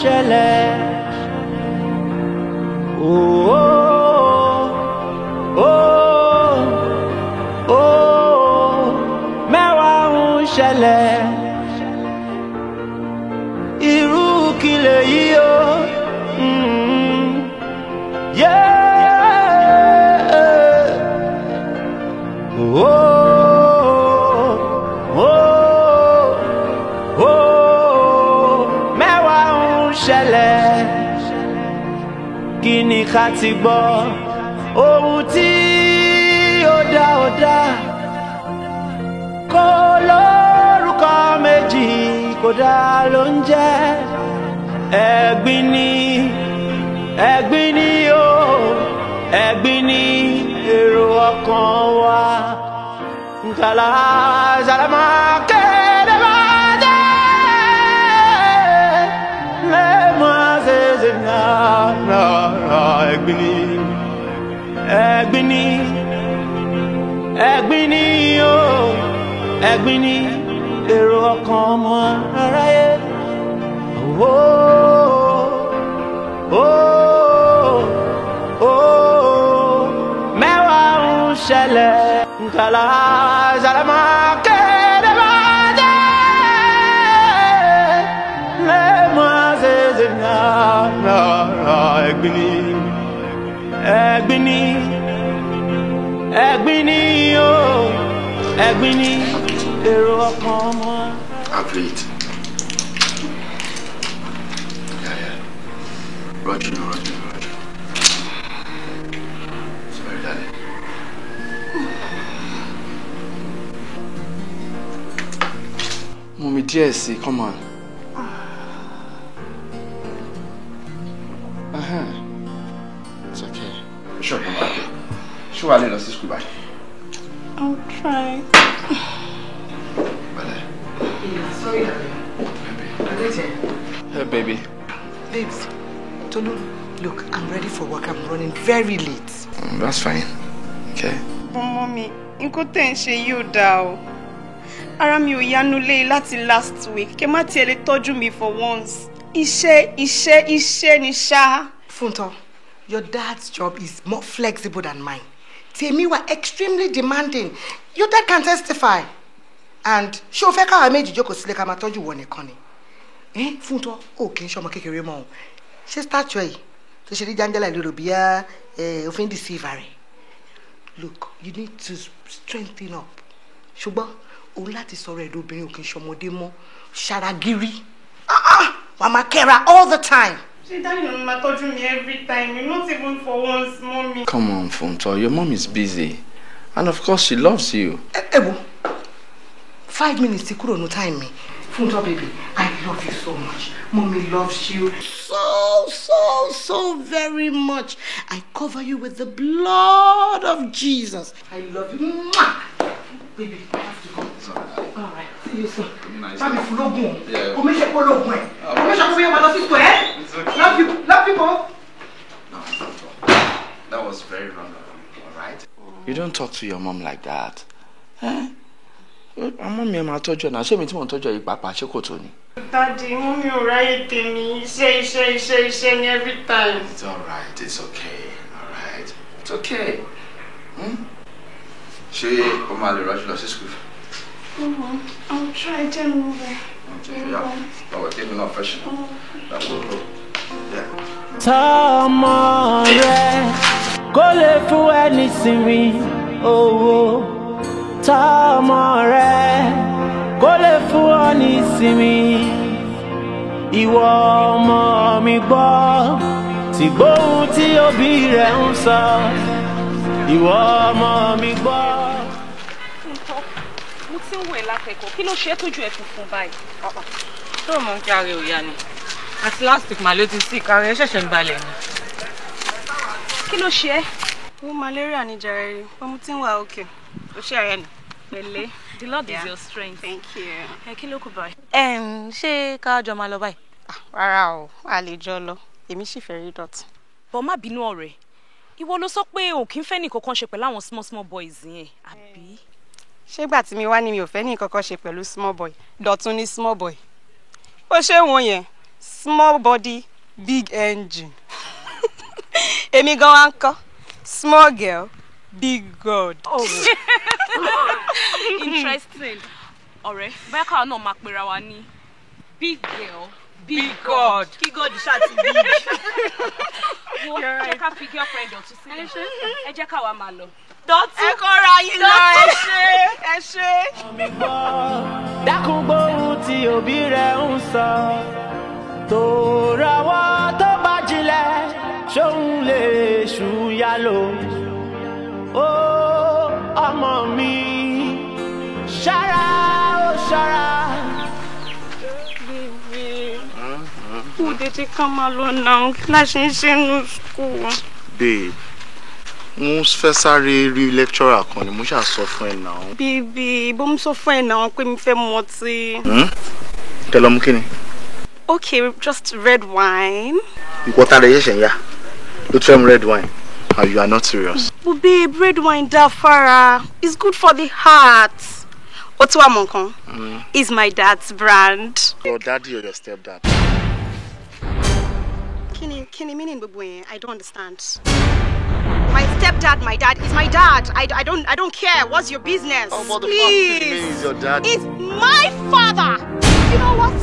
ṣẹlẹ̀. Oh, oh, oh, mẹ́wàá ń ṣẹlẹ̀. Irú kí lèyí o? Yeah. Oh, oh, oh, mẹ́wàá ń ṣẹlẹ̀. Kí ni ká ti gbọ́? Ohun tí ó dá kò lórúkọ méjì, kò dá ló ń jẹ́. Ẹ̀gbin ni o, ẹ̀gbin ni èrò ọkàn wa. Nkàlà sàlámà kéde máa dé. Lẹ́ẹ̀mọ́ ṣẹ̀ṣẹ̀ náà ẹ̀gbin ni o, ẹ̀gbin ni èrò ọkàn ọmọ aráyé. Oh, oh, oh, mẹ́wàá ń ṣẹlẹ̀. Nkàlà sàlámà kéde máa dé. Lẹ́ẹ̀mọ́ ṣẹ̀ṣẹ̀ náà ẹ̀gbin ni o, ẹ̀gbin ni èrò ọkàn ọmọ. Agreed. Yeah. Roger. Sorry, darling. Mommy, dear, see, come on. It's okay. Sure, come on. Sure, I'll let us school back. I'll try. Sorry, Baby. Hey, baby. babes. Tolu, look, I'm ready for work. I'm running very late. That's fine. Okay. But mommy, nǹkan tẹ́ ń ṣe yóò dáa o. Ara mi ò yanu lé láti last week. Kẹ́ má tiẹ̀ lè tọ́jú mi for once. Iṣẹ́ ni ṣá. Funto, your dad's job is more flexible than mine. Tèmi were extremely demanding. Your dad can testify. And ṣé o fẹ́ káwa méjì jókòó sílé ká máa tọ́jú wọ nìkan ni? Funto, o kì í ṣọmọ kékeré mọ́ o. Ṣé statue yìí tó ṣe rí jàǹjàlá ìlú bíyà òfin deceive rẹ̀? Look, you need to strengthen up. Ṣùgbọ́n òun láti sọ̀rọ̀ ẹ̀dọ̀ obìnrin ò kì í ṣọmọdé mọ́. Ṣàràgìrì. Wàá máa kẹ́ra all the time. Ṣé daddy ló máa tọ́jú mi every time? You're not even for once, mommy. Come on, Funto. Your mom is busy. And of course, she loves you. Ewo, 5 minutes ti kúrò no time me. Funto baby, I love you so much. Mommy loves you so very much. I cover you with the blood of Jesus. I love you. Mwah! Baby, I have to go. All right. See you soon. Mami fulogun. O me se pologun e. O me se ko ma lọ sí school Love you both. No, that was very wrong. All right. You don't talk to your mom like that. Mom, mi máa tọ́jú ẹ náà. Ṣé mi tí mo ń tọ́jú ẹ yìí pàápàá ṣé kò tó ni? Daddy, mommy ò ráyè tèmi. Iṣẹ́ ni every time. It's all right. It's okay. All right. It's okay. Ṣé o máa lè rọ́jú lọ sí school? I'll try to move it. Yeah. Oh, give me no fashion. That's all. Yeah. Tọ́mọ rẹ kó lè fún ẹ nísinmi owó. Tọ́mọ rẹ kó lè fún ọ nísinmi. Ìwọ ọmọ mi gbọ́, tí gbóhùn tí òbí rẹ̀ ń sọ. Ìwọ ọmọ mi gbọ́. Mo ti ń wẹ̀ lákẹ́kọ̀ọ́. Kí ló ṣe é tójú ẹ funfun báyìí? Tó mọ̀ kí ara ò yá ni. Àti last week màá ló ti sí ìkàrẹ̀ ṣẹ̀ṣẹ̀ ń balẹ̀ ni. Kí ló ṣe é? Ó malaria ni jàre. Mo ti ń wà okay. Ó ṣe ààrẹ nù. Pẹ̀lẹ́. The Lord is your strength. Thank you. Kí ló kù báyìí? Ṣé ká jọ máa lọ báyìí? Rárá o, a lè jọ lọ. Èmi sì fẹ́ rí Dọ̀tun. Bọ̀ má bínú ọ̀rẹ́. Ìwọ ló sọ pé o kì í fẹ́ nìkan kan ṣe pẹ̀lú àwọn small boys yẹn, àbí? Ṣégbà tí mi wá ní mi ò fẹ́ nìkan kan ṣe pẹ̀lú small boy. Dọ̀tun ni small boy. Bó ṣe wọ̀n yẹn, small body, big engine. Èmi gan wa ńkọ́, small girl, big God. Oh. Interesting. Ọ̀rẹ́, báyà káwa náà máa pera wa ní big girl, big God. Kí God ṣáà ti big. Wo jẹ́ ká fi girlfriend ọ̀tún sílẹ̀. Ẹ jẹ́ káwa máa lọ. Dọ̀tí. Ẹ kọ́ra yín lọ, ẹ ṣé. Dákun gbóhùn tí òbí rẹ̀ ń sọ. Tó rọwọ́ tó bá jinlẹ̀, ṣóun lè ṣùyà lò. Ó ọmọ mi, ṣọ́ra ó ṣọ́ra. Mo tètè ká máa lọ náà, kí la ṣe ń ṣe nínú school. Babe, mo fẹ́ sáré rí lecturer kan ni mo ṣáà sọ fún ẹ náà. Bíbí, bó ń sọ fún ẹ náà pé mi fẹ́ mu ọtí. Tẹ́lọ̀ mú kíni? Okay, just red wine. Ìkọ́ta rẹ̀ ṣẹ̀ṣẹ̀ ń yá. Ló tẹ́ mu red wine. And you are not serious. But babe, red wine da fara. It's good for the heart. Otu Amonkan is my dad's brand. Your daddy or your stepdad? Kini meaning babu? I don't understand. My stepdad, my dad is my dad. I don't care. What's your business? Oh, but the Please. fact remains is your dad. It's my father. You know what?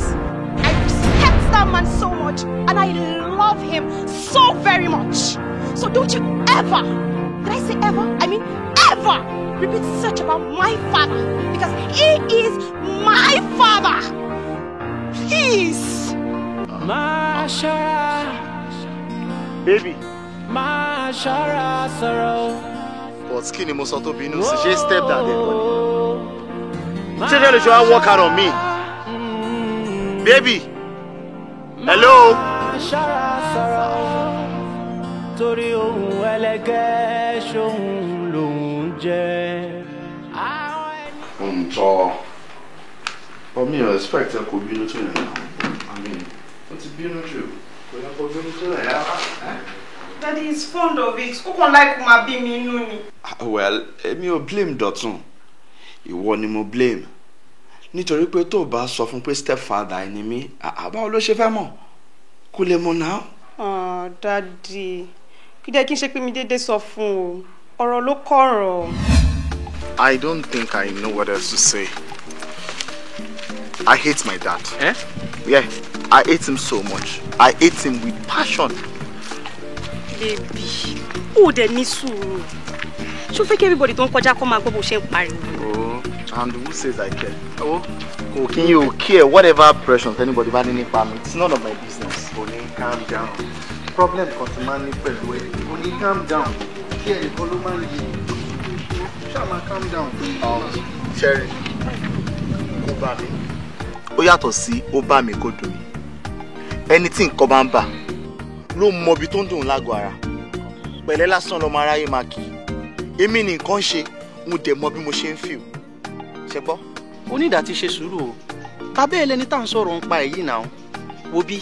I respect that man so much and I love him so very much. So don't you ever, did I say ever? I mean ever repeat such about my father because he is my father. Please. Mashara, Baby. Mashara sorrow. But skinny most of the binu so she stepdad anybody. Say you should work hard on me. Baby. Hello. Mashara sorrow. Torí ohun ẹlẹgẹ́ ṣóhun lòún jẹ́. But me, I expect I could be no to you now. I mean, what's it be no to? Could I be no to? Daddy is fond of it. Who can like my be me nuni? Well, èmi ò blame Dọ̀tun. Ìwọ ni mo blame. Nítorí pé tó bá sọ fún pé stepfather ẹni mi, báwo ló ṣe fẹ́ mọ̀? Kò lè mọ̀ now. Oh, Daddy. Kí dẹ́ kí n ṣe pé mi dédé sọ fún o. Ọ̀rọ̀ ló kọ̀rọ̀. I don't think I know what else to say. I hate my dad. Eh? Yeah, I hate him so much. I hate him with passion. Baby, ó dẹ̀ ní sùúrù. Ṣó fẹ́ kí everybody tó ń kọjá kó máa gbọ́ bó ṣe ń pariwo. Oh, and who says I care? Oh, can you care whatever pressures anybody bá ní nípa mi? It's none of my business. Oni, calm down. Problem kan ti máa ń ní pẹ̀lú ẹ. Oni, calm down. Kí ẹ nìkan ló máa ń yí. Ṣáà calm down. Sherry, kó bá mi. Ó yàtọ̀ sí ó bá mi kó dùn mí. Ẹni tí nǹkan bá ń bà ló mọ ibi tó ń dùn lágọ̀ọ́ ara. Pẹ̀lẹ́ lásán lọmọ aráyé máa kì í. Èmi ni nǹkan ṣe, mo dẹ̀ mọ bí mo ṣe ń feel. Ṣé gbọ́? Onídàá ti ṣe sùúrù o. Bàbá ẹlẹ́ni tá à ń sọ̀rọ̀ ń pa èyí náà. Wo bí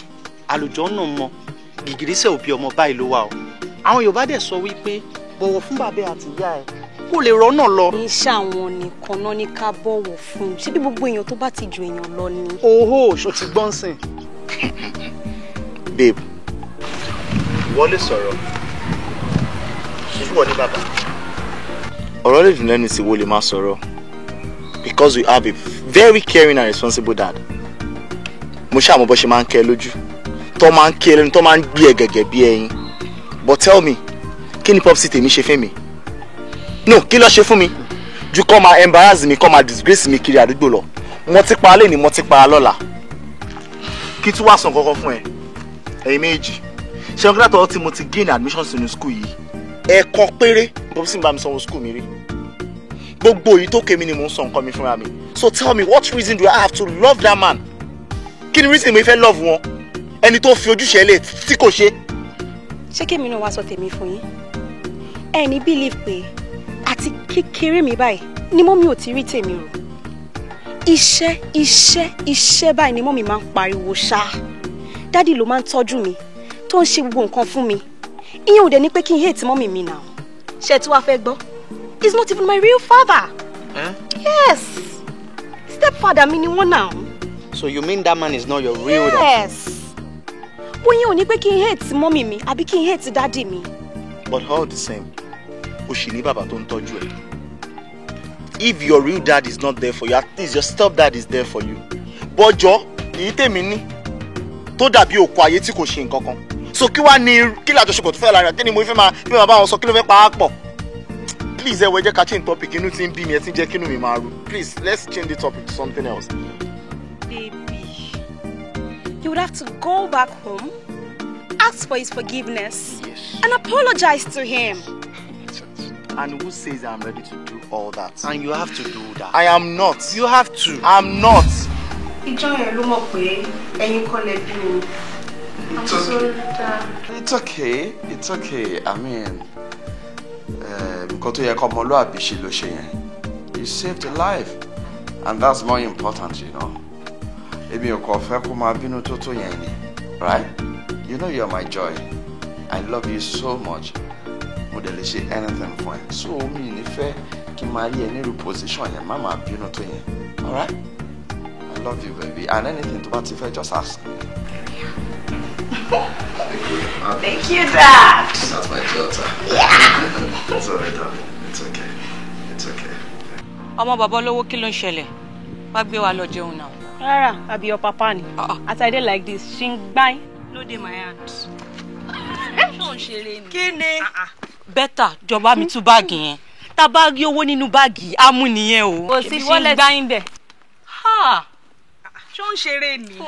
àlùjọ náà mọ gìgìrísẹ̀ òbí ọmọ báyìí ló wà o. Àwọn Yorùbá dẹ̀ sọ wípé bọ̀wọ̀ fún bàbá àti ìyá ẹ̀ kó lè rọ́nà lọ. Ní ṣàwọn nìkan náà ní ká bọ̀wọ̀ fún un. Ṣé bí gbogbo èèyàn tó bá ti ju èèyàn lọ ni? Oho, ṣo ti gbọ́n sìn. Babe, wọlé sọ̀rọ̀. Ṣé wọ́n ní bàbá? Ọ̀rọ̀ lè dùn lẹ́nu sí wo lè máa sọ̀rọ̀. Because you have a very caring and responsible dad. Mo ṣàmọ̀ bó ṣe máa ń kẹ́ ẹ lójú. Tó máa ń kẹ́ ẹ lẹ́nu, tó máa ń gbé ẹ gẹ́gẹ́ bí ẹyin. But tell me, kí ni popsi tèmi ṣe fún mi? No, kí ló ṣe fún mi? Ju kó máa embarrass mi, kó máa disgrace mi kiri àdúgbò lọ. Mo ti pa lé ní mo ti pa lọ́la. Kí tún wá sàn kankan fún ẹ. Ẹ̀yin méjì. Ṣé ọ̀gá tó ti mo ti gain admission sínú school yìí? Ẹ̀ẹ̀kan péré popsi ń bá mi sanwó school mi rí. Gbogbo èyí tó kémi ni mo ń sọ nǹkan mi fúnra mi. So tell me, what reason do I have to love that man? Kí ni reason mo fẹ́ love wọn? Ẹni tó fi ojúṣe ẹ lé tí kò ṣe. Ṣé kémi náà wá sọ tèmi fún yín? Ẹ ní believe pé àti kékeré mi báyìí ni mọ́mí ò ti rí tèmi rò. Iṣẹ́ báyìí ni mọ́mí máa ń pariwo ṣá. Dádì ló máa ń tọ́jú mi tó ń ṣe gbogbo nǹkan fún mi. Ìyẹn ò dẹ̀ ní pé kí n hate mọ́mí mi náà. Ṣé tí wàá fẹ́ gbọ́? He's not even my real father. Yes. Stepfather mi ni wọ́n náà. So you mean that man is not your real dad? Yes. Bóyá ò ní pé kí n hate mommy mi àbí kí n hate daddy mi. But all the same, o ṣì ní bàbá tó ń tọ́jú ẹ. If your real dad is not there for you, at least your stepdad is there for you. Bọ́jọ́, èyí tèmi ní tó dàbí òkú ayé tí kò ṣe nǹkan kan. So kí wá ní kí lájọṣepọ̀ tó fẹ́ lára kí ni mo fẹ́ máa bá wọn sọ kí ló fẹ́ pa á pọ̀. Please, ẹ wọ ẹ jẹ́ ká change topic, inú tí ń bí mi ẹ ti ń jẹ́ kínú mi máa ru. Please, let's change the topic to something else. Baby, you would have to go back home, ask for his forgiveness, and apologize to him. And who says I'm ready to do all that? And you have to do that. I am not. You have to. I'm not. Ìjọ yẹn ló mọ̀ pé ẹ̀yin kọ́ lẹ bí mi. I'm sorry, Dad. It's okay. It's okay. I mean, nǹkan tó yẹ kó ọmọlúàbí ṣe ló ṣe yẹn. You saved a life, and that's more important, you know. Èmi ò kàn fẹ́ kó máa bínú tó yẹn ni, right? You know you're my joy. I love you so much. Mo dẹ̀ lè ṣe anything for ẹ. So mi ní fẹ́ kí n máa rí ẹ ní irú position yẹn, má máa bínú tó yẹn. All right? I love you, baby. And anything tó bá ti fẹ́, just ask me. Thank you, Dad. That's my daughter. Yeah. It's alright, darling. It's okay. It's okay. Ọmọ bàbá olówó kí ló ń ṣẹlẹ̀? Wá gbé wa lọ jẹun náà. Rárá, àbí your papa ni. As I dey like this, shingbai no dey my hand. Ṣó ń ṣeré ni. Kí ni? Bẹ́tà jọba mi tú báàgì yẹn. Tá bá rí owó nínú báàgì, á mú nìyẹn o. Kò sí shingbai ń bẹ̀. Ha! Ṣó ń ṣeré ni.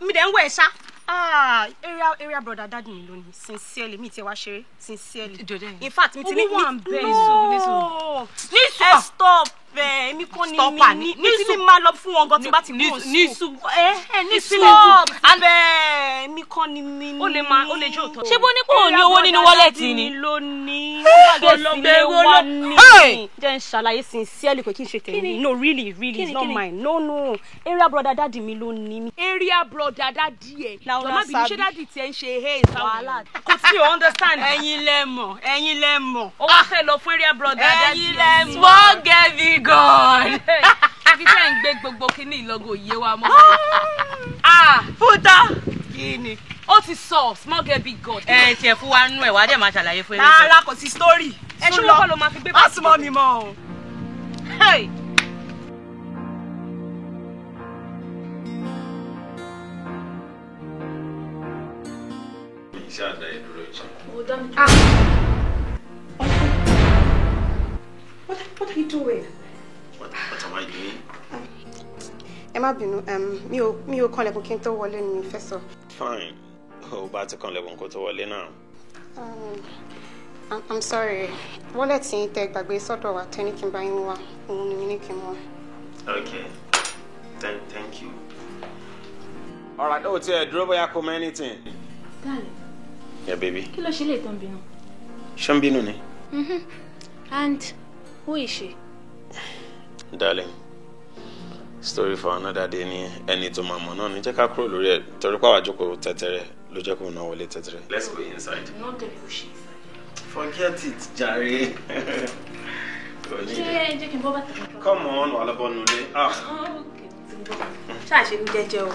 Mi dẹ̀ ń wẹ̀ ṣá. Area brother daddy mi lónìí. Sincerely, mi ti wá ṣeré. Sincerely. In fact, mi ti ní Nisu. Stop. Èmi kọ́ ni mi ti ní máa lọ fún wọn gan tí bá ti kúrò sí. Nisu. Stop. Èmi kọ́ ni mi ní. Ó lè jó òótọ́. Ṣé bó ní kò ní owó nínú wọ́lẹ̀tì ni? Lónìí. Jẹ́ ń ṣàlàyé sincerely kò kí n ṣe tèmi. No, really, it's not mine. No. Area brother daddy mi ló ní mi. Area brother daddy ẹ̀. Jọ̀mọ́ bí ní ṣé daddy ti ẹ̀ ń ṣe wàhálà. Kò tí o understand. Ẹ̀yin lẹ mọ̀. Ó wá fẹ́ lọ fún area brother daddy. Ẹ̀yin lẹ mọ̀. Small girl be gone. Ibi tẹ́ ń gbé gbogbo kíní ìlọ́gọ̀ yé wa mọ́. Fúta. Kí ni? Ó ti sọ small girl be gone. Tiẹ̀ fún wa nú ẹ̀ wá dẹ̀ máa ṣàlàyé fún ẹni. Rárá kò sí story. Ẹ ṣé wọ́n kọ́ ló máa fi gbé bá. Má súnmọ́ mi mọ́ o. What are you doing? What am I doing? Ẹ má bínú, mi ò kànlẹ̀kùn kí n tó wọlé ni mi fẹ́ sọ. Fine. O bá ti kànlẹ̀kùn kó tó wọlé náà. I'm sorry. Wallet tí tẹ́ gbàgbé sọ́dọ̀ wa tẹ́ ní kí n bá yín wá. Òun ni mi ní kí n wá. Okay. Thank you. All right. Oh, tell dúró bóyá kò mọ anything. Darling. Yeah, baby. Kí ló ṣe lè tán bínú? Ṣé ń bínú ni? And who is she? Darling. Story for another day ni ẹni tó máa mọ̀ náà ni jẹ́ ká kúrò lórí ẹ̀ torí pàwọ́ àjọkò tẹ́tẹ́rẹ́ ló jẹ́ kó náà wọlé tẹ́tẹ́rẹ́. Let's go inside. Not the who she is. Forget it, jàre. Ṣé jẹ́ kí n bọ́ bàtà kan? Come on, wà lọ́bọ̀ nulẹ̀. Okay, ti ń bọ́. Ṣáà ṣe ní jẹ́jẹ́ o.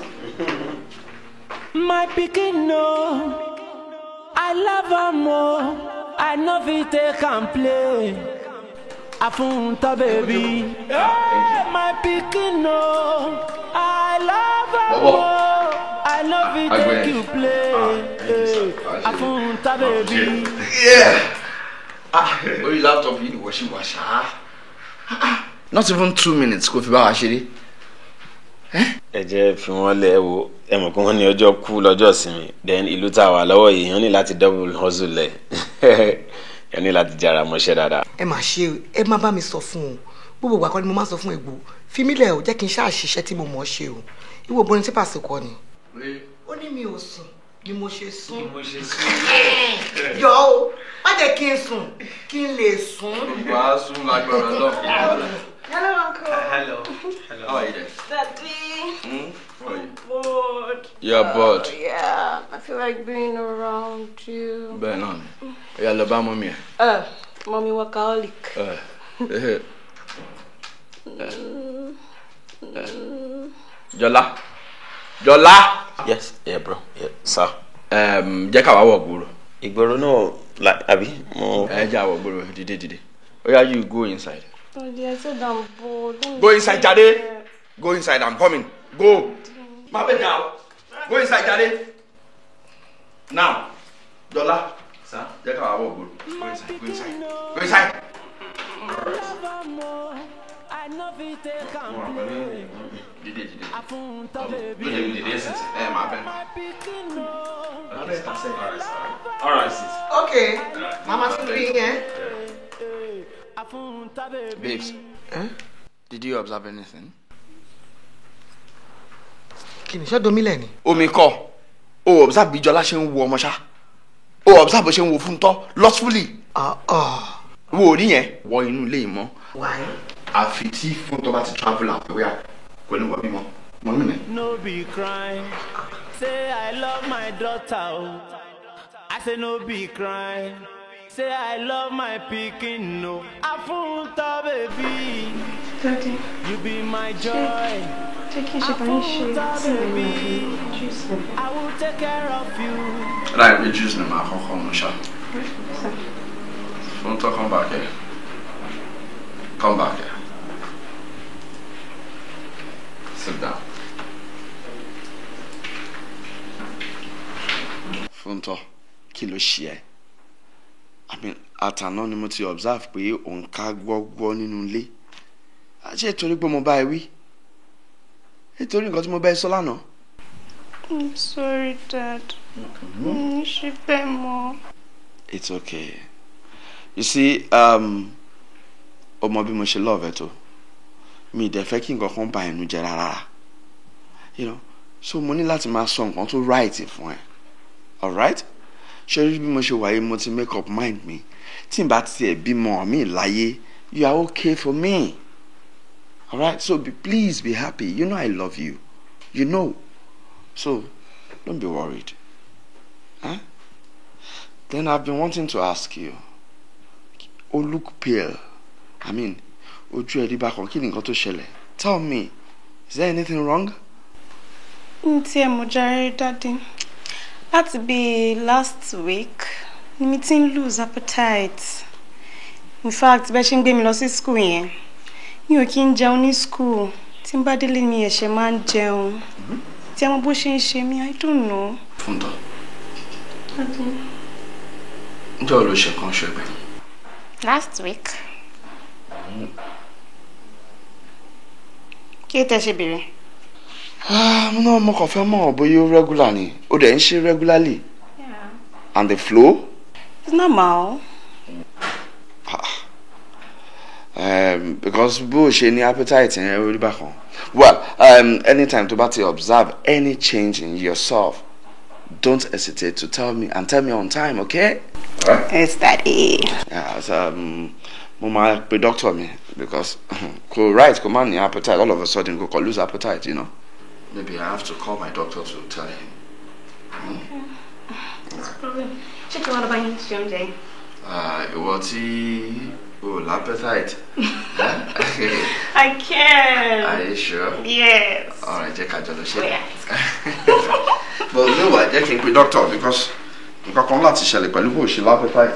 My pikin no, I love her more. I know fit take and play. Afunta baby, my pikin no, I love her more. I know fit take you play. Afunta baby. Yeah. Orí laptop yìí ni wọ́n ṣì wá ṣá. Not even 2 minutes kò fi bá wa ṣeré. Ẹ jẹ́ fi wọ́n lẹ̀ wò ẹ mọ̀ pé wọ́n ní ọjọ́ kú lọ́jọ́ ìsinmi then ìlú tá a wà lọ́wọ́ yìí èèyàn ní láti double hustle lẹ̀ èèyàn ní láti jára mọ́ṣẹ́ dáadáa. Ẹ máa ṣe ẹ má bá mi sọ fún o gbogbo ìgbà kan ni mo máa sọ fún Ègbò fi mí lẹ̀ o jẹ́ kí n ṣáà ṣiṣẹ́ tí mo mọ̀ ọ́ ṣe o ìwọ borin tí pàṣẹ kọ ni. Ó ní mi ò sùn ni mo ṣe sùn. Yọ o má jẹ́ kí n sùn kí n lè sùn. Wàá sùn lágbára lọ. Hello, Uncle. Hello. How are you there? Daddy. How are you? Bored. You're bored. Yeah, I feel like being around you. Bẹ́ẹ̀ náà ni. Ẹ̀yà lọ bá mọ́mí ẹ̀. Mommy workaholic. Jọlá. Jọlá. Yes, yeah, bro. Yeah, sir. Jẹ́ ká wá wọ̀ gbòòrò. Ìgboro náà, like, àbí mo. Jẹ́ àwọ̀ gbòòrò dìde. Oya, you go inside. Oh dear, I said I'm bored. Go inside, Jade. Go inside, I'm coming. Go. My bed now. Go inside, Jade. Now, Jọlá. Sir, jẹ́ ká wá wọ̀ gbòòrò. Go inside. Go inside. Dìde. Máa bẹ̀. All right, sis. Okay. Mama still being here. Babes, did you observe anything? Kí ni ṣé domile ni? Omi kọ́. O observe bí Jọlá ṣe ń wo ọmọ ṣá. O observe bó ṣe ń wo Fúntọ́ lustfully. Wo rí yẹn wọ inú ilé mọ́. Why? Àfi tí Fúntọ́ bá ti travel out pé wíyà kò ní wọ bímọ. Mọ̀ mí nẹ̀. No be crying. Say I love my daughter. I say no be crying. Say I love my pikin. No, Afunta baby. Daddy. You be my joy. Afunta baby. I will take care of you. Right, we juice me ma kọ́kọ́ mo ṣá. Fúntọ́, come back here. Come back here. Sit down. Fúntọ́, kí ló ṣe ẹ́? I mean, àtàná ni mo ti observe pé òun ká gbọ́gbọ́ nínú ilé. Ṣé torí pé mo bá ẹ wí? Nítorí nǹkan tí mo bá ẹ sọ lánàá. I'm sorry, Dad. She pay more. It's okay. You see, ọmọ bí mo ṣe love ẹ tó. Mi dẹ̀ fẹ́ kí nǹkan kan bá ẹnu jẹ́ rárá. You know, so mo ní láti máa sọ nǹkan tó right fún ẹ. All right? Ṣé bí mo ṣe wáyé mo ti make up mind mi. Tí n bá tiẹ̀ bímọ mi láyé, you are okay for me. All right? So please be happy. You know I love you. You know. So don't be worried. Huh? Then I've been wanting to ask you. Oh, look pale. I mean, ojú ẹ rí bákan, kí ni nǹkan tó ṣẹlẹ̀? Tell me, is there anything wrong? Ntí ẹ mo jàre, Daddy. Láti bí last week, ni mi ti ń lose appetite. In fact, bẹ́ẹ̀ ṣe ń gbé mi lọ sí school yẹn. Mi ò kí ń jẹun ní school. Tí n bá délé mi ẹ̀ṣẹ̀ máa ń jẹun. Tí ẹ mọ bó ṣe ń ṣe mí, I don't know. Fúntọ́. Daddy. Ǹjẹ́ o ló ṣe kan ṣe bẹ́ẹ̀? Last week. Kí tẹ́ ṣe bèrè? No, mo kàn fẹ́ mọ̀ bóyá regular ni. O dẹ̀ ń ṣe regularly. Yeah. And the flow? It's normal. Because bó ṣe ní appetite yẹn orí bákan. Well, anytime tó bá ti observe any change in yourself, don't hesitate to tell me and tell me on time, okay? Right? Yes, Daddy. Yeah, so, mo máa pe doctor mi because kò má ní appetite, all of a sudden kò lose appetite, you know. Maybe I have to call my doctor to tell him. Okay. That's a problem. Check out about you, Jay. Ìwọ tí o l'appetite. I can. Are you sure? Yes. All right, jẹ́ ká jọ lọ ṣe. Oh, yeah. But no, jẹ́ kí n pe doctor because nǹkan kan láti ṣẹlẹ̀ pẹ̀lú bó ṣe l'appetite.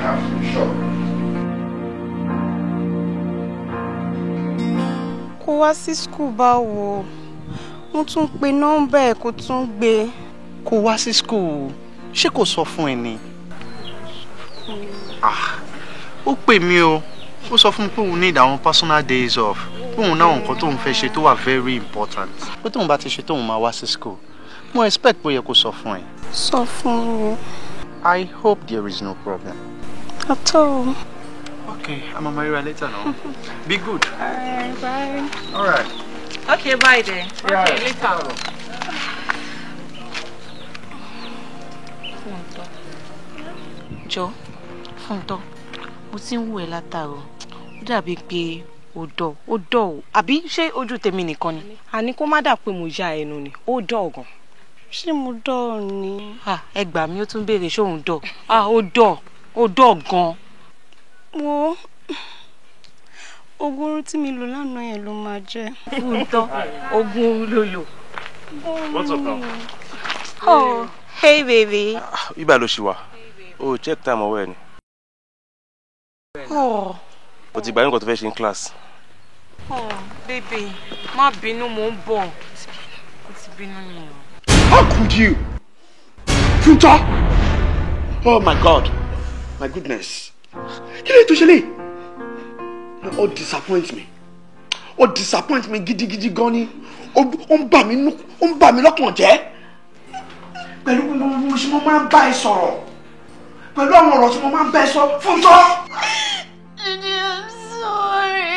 I'm sure. Kó wá sí school báwo? Mo tún pe nọ́mbà ẹ̀ kó tún gbé. Kó wá sí school. Ṣé kò sọ fún ẹ ni? Ó pè mí o. Ó sọ fún mi pé òun need àwọn personal days off. Pé òun náà nǹkan tóun fẹ́ ṣe tó wà very important. Pé tóun bá ti ṣe tóun máa wá sí school. Mo expect bóyá kó sọ fún ẹ. Sọ fún mi. I hope there is no problem. At all. Okay, I'm on my way later now. Be good. Alright, bye. Alright. Okay, bye then. Yeah. Okay, later. Jọ, Fúntọ́, mo ti ń wò ẹ́ látàárọ̀. Ó dàbí pé ó dọ̀ o. Àbí ṣé ojú tèmi nìkan ni? Àní kó má dà pé mo ya ẹnu ni. Ó dọ̀ gan. Ṣé mo dọ̀ ni? Ẹ gbà mí, ó tún béèrè ṣé òun dọ̀. Ó dọ̀ gan. Wo oògùn orun tí mi lò lánàá yẹn ló máa jẹ́. Fúntọ́, oògùn orun ló lò. What's up now? Oh, hey baby. Ibà ló ṣì wà. Oh, check time ọwọ́ ẹ ni. Oh. O ti gbà nǹkan tó fẹ́ ṣe in class. Oh, baby. Má bínú, mò ń bọ̀. Ó ti bínú ni. How could you? Funta! Oh my God. My goodness. Kí ló tó ṣe lè? Oh, disappoint me. Oh, disappoint me gidigidi gan ni. Ó ń bà mí lọ́kàn jẹ́. Pẹ̀lú mo ṣe mo máa ń bá ẹ sọ̀rọ̀. Pẹ̀lú àwọn ọ̀rọ̀ tí mo máa ń bá ẹ sọ. Funta! I'm sorry.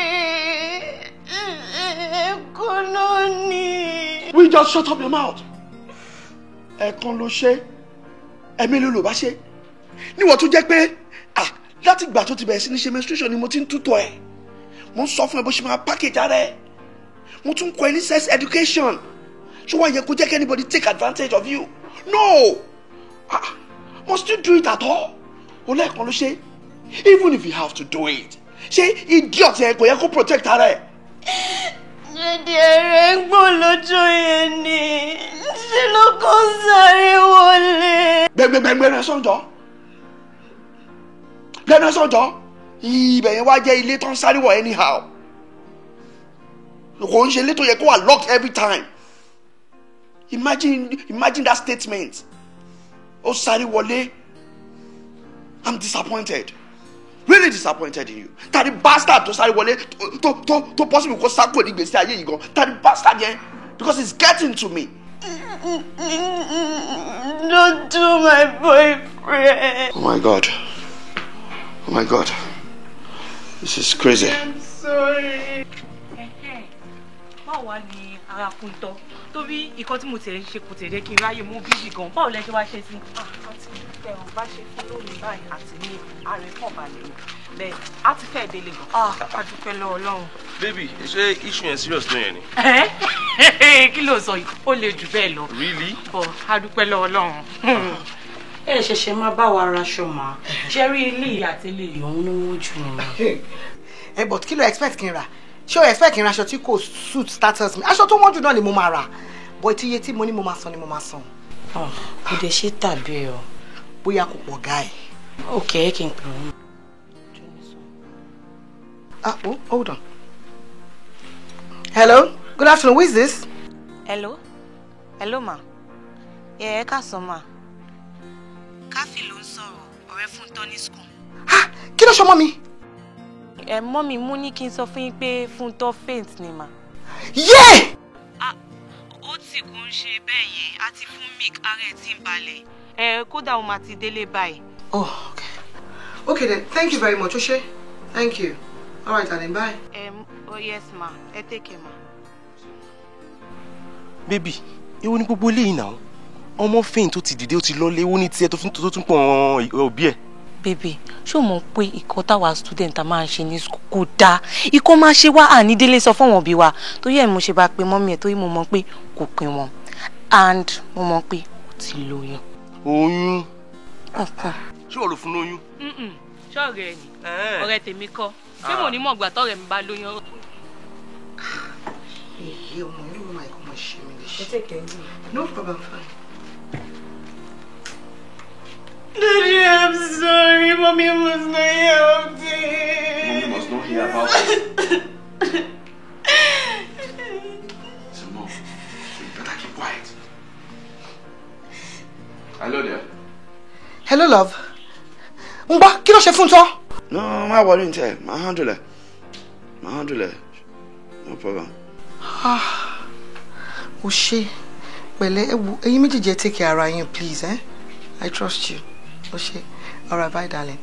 Kononi. Will you just shut up your mouth? Ẹ̀kan ló ṣe. Ẹ̀mí ló bá ṣe. Níwọ̀n tó jẹ́ pé láti ìgbà tó ti bẹ̀rẹ̀ sí ní ṣe menstruation ni mo ti ń tútọ̀ ẹ̀. Mo ń sọ fún ẹ bó ṣe máa package ara ẹ̀. Mo tún kọ́ ẹ ní sex education. Ṣé wàá yẹ kó jẹ́ kí anybody take advantage of you? No! Must you do it at all? O lẹ́ẹ̀kan ló ṣe. Even if you have to do it. Ṣé idiot yẹn kò yẹ kó protect ara ẹ̀? Jẹ́dí ẹ̀rẹ̀ ń gbọ́n lọ́jọ́ yẹn ni. Ṣé ló kọ́ sáré wọlé? Gbẹ̀rẹ̀ sọ́njọ́. Gbẹ̀rẹ̀ sọ́njọ́. Ibẹ̀ yẹn wá jẹ́ ilé tó ń sáré wọ̀ anyhow. Kò ń ṣe ilé tó yẹ kó wà locked every time. Imagine that statement. Ó sáré wọlé. I'm disappointed. Really disappointed in you. Tàbí bastard tó sáré wọlé tó possible kó sáko ní gbèsè ayé yìí gan. Tàbí bastard yẹn because it's getting to me. Don't do my boyfriend. Oh my God. Oh my God. This is crazy. I'm sorry. Báwo wá ní ara kún tọ́? Torí ìkan tí mo tẹ̀lé ṣe kò tẹ̀lé kí n ráyè mú bíbí gan. Báwo lẹ ṣe wá ṣe sí? Àti tẹ̀wọ̀n bá ṣe fún lónìí báyìí àti ní ààrẹ pọ̀ balẹ̀ ni. Bẹ́ẹ̀ á ti fẹ́ délé gan. A dúpẹ́ lọ́wọ́ Ọlọ́run. Baby, ṣé issue yẹn serious tó yẹn ni? Kí ló sọ yìí? Ó le jù bẹ́ẹ̀ lọ. Really? Bọ̀ a dúpẹ́ lọ́wọ́ Ọlọ́run. Ẹ ṣẹ̀ṣẹ̀ máa bá wa raṣọ mà. Ṣé rí ilé àti ilé ìyọ̀hún ló wọ́n jù ni? But kí ló expect kí n rà? Ṣé o expect kí n raṣọ tí kò suit status mi? Aṣọ tó wọ́n jù náà ni mo máa rà. But iye tí mo ní mo máa san ni mo máa san. Kò dẹ̀ ṣe tàbí o. Bóyá kò pọ̀ guy. Okay, kí n pè wọ́n. Hold on. Hello? Good afternoon. Who is this? Hello? Hello, ma. Ẹ káàsán ma. Káfí ló ń sọ̀rọ̀, ọ̀rẹ́ fún Tony school. Kí ló ṣe mọ́ mi? Mọ́mì mú ní kí n sọ fún yín pé Fúntọ́ faint ni ma. Yeah! Ó tì kò ń ṣe bẹ́ẹ̀ yẹn, a ti fún Mick ara ẹ̀ tí ń balẹ̀. Kódà ó máa ti délé báyìí. Oh, okay. Okay then, thank you very much, Oshe. Thank you. All right, darling, bye. Oh yes ma, ẹ take care ma. Baby, èwo ni gbogbo eléyìí náà? Ọmọ faint tó ti dìde ó ti lọ́lé, ó ní tiẹ̀ tó tún pọ̀ òbí ẹ̀. Baby, ṣé o mọ̀ pé ìkọ́ táwa student a máa ń ṣe ní school kò dáa? Ìkọ́ máa ṣe wá àní délé sọ fún wọn bí wa. Torí ẹ̀ mo ṣe bá pe mọ́mí ẹ̀ torí mo mọ̀ pé kò pin wọn. And mo mọ̀ pé ó ti lóyún. Oyún? Ṣé o lò fún lóyún? Ṣọ́ọ̀rẹ́ ẹ̀ ni, ọ̀rẹ́ tèmi kọ́. Ṣé mo ní mọ̀ gbà tọ́rẹ̀ mi bá lóyún? Ọmọ yìí ló máa kọ́ mọ̀ ṣe mi lè ṣe. No problem, fine. Daddy, I'm sorry. Mommy must not hear about Mommy must not hear about it. So, Mom, you better keep quiet. Hello there. Hello, love. Ngba, kí ló ṣe fún tó? No, má worry ntẹ. Má handle it. Má handle it. No problem. O ṣé. Pẹ̀lẹ́, ẹ̀yin méjèèjì take care ara yín, please, eh? I trust you. Okay. All right, bye, darling.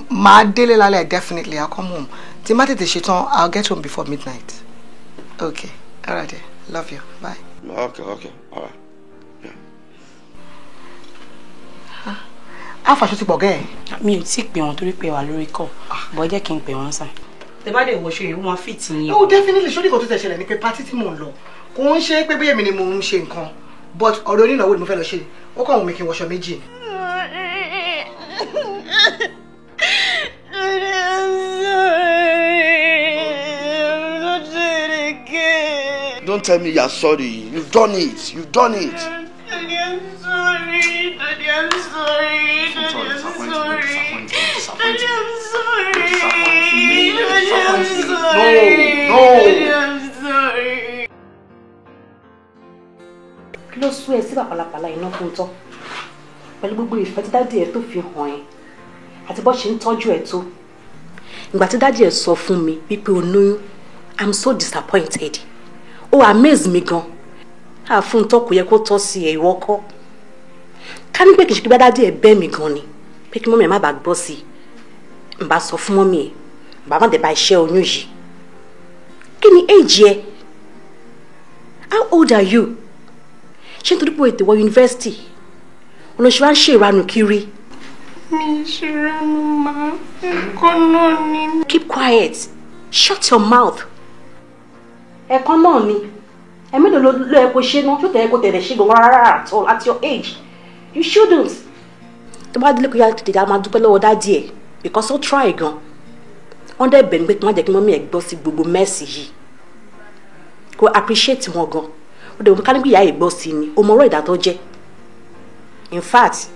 Ma délé lálẹ́, definitely I'll come home. Tí má tètè ṣe tán, I'll get home before midnight. Okay. All right, dear. Love you. Bye. Okay. All right. Yeah. Afa ṣó ti pọ̀ gẹ́. Mi ò tí pè wọ́n torí pé wà lórí call. Bó jẹ́ kí n pè wọ́n sàn. Tẹ́ bá dé wọṣọ yìí, wọ́n fit yín. Oh, definitely. Ṣó ní kò tó tẹ̀ ṣẹlẹ̀ ní pé party tí mò ń lọ. Kò ń ṣe pé bóyá èmi ni mò ń ṣe nǹkan. But ọ̀rọ̀ onínáwó ni mo fẹ́ lọ ṣe. Ó kàn wọ́n mi kí n wọṣọ méjì. don't tell me you're sorry. You've done it. You've done it. Daddy, I'm sorry. Daddy, I'm sorry. Daddy, I'm sorry. Daddy, I'm sorry. Daddy, I'm sorry. No. Daddy, I'm sorry. Kí ló sú ẹ sí pàpàlàpàlà iná fún tọ́? Pẹ̀lú gbogbo ìfẹ́ tí dádì ẹ̀ tó fi hàn ẹ́ àti bó ṣe ń tọ́jú ẹ̀ tó. Ìgbà tí dádì ẹ̀ sọ fún mi wípé o lóyún, I'm so disappointed. Ó amaze mi gan. Fún tọ́ kò yẹ kó tọ́ sí ẹ̀ ìwọ kọ́. Ká ní pé kìí ṣe pé dádì ẹ̀ bẹ́ mi gan ni pé kí mọ́mí ẹ̀ má bàa gbọ́ sí i. N bá sọ fún mọ́mí ẹ̀ bàbá dẹ̀ bá iṣẹ́ oyún yìí. Kí ni age ẹ? How old are you? Ṣé nítorí pé o ètò wọ yunifásitì? Olóṣèlú wa ń ṣe ìranù kiri. Mi ṣe ìranù máa ẹ̀kọ́ náà ni. Keep quiet. Shut your mouth. Ẹ̀kọ́ náà ni. Ẹ̀mí ló yẹ kó ṣe náà. Ṣó tẹ̀ ẹ́ kó tẹ̀lé ṣe gan rárá at all at your age. You shouldn't. Tó bá délé kó yá tètè máa dúpẹ́ lọ́wọ́ dádì ẹ̀ because ó try gan. Wọ́n dẹ̀ bẹ̀rù pé kí wọ́n jẹ́ kí mọ́mí ẹ̀ gbọ́ sí gbogbo mẹ́sì yìí. Kó appreciate wọn gan. Ó dẹ̀ wọ́n ká ní pé ìyá ẹ̀ gbọ́ sí ni. O mọ ọ̀rọ̀ ìdá tó jẹ́. In fact,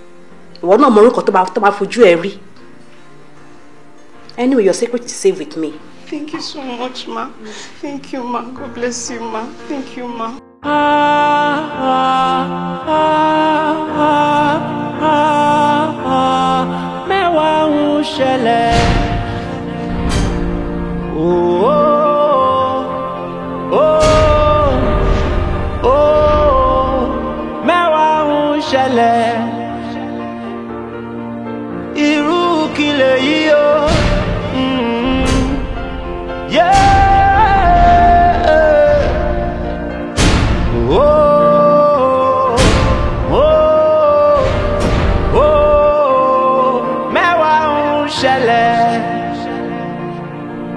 ìwọ náà mọ orúkọ tó bá fojú ẹ rí. Anyway, your secret is safe with me. Thank you so much, ma. Thank you, ma. God bless you, ma. Thank you, ma. Mẹ́wàá ń ṣẹlẹ̀. Mẹ́wàá ń ṣẹlẹ̀. Irú kí lèyí o.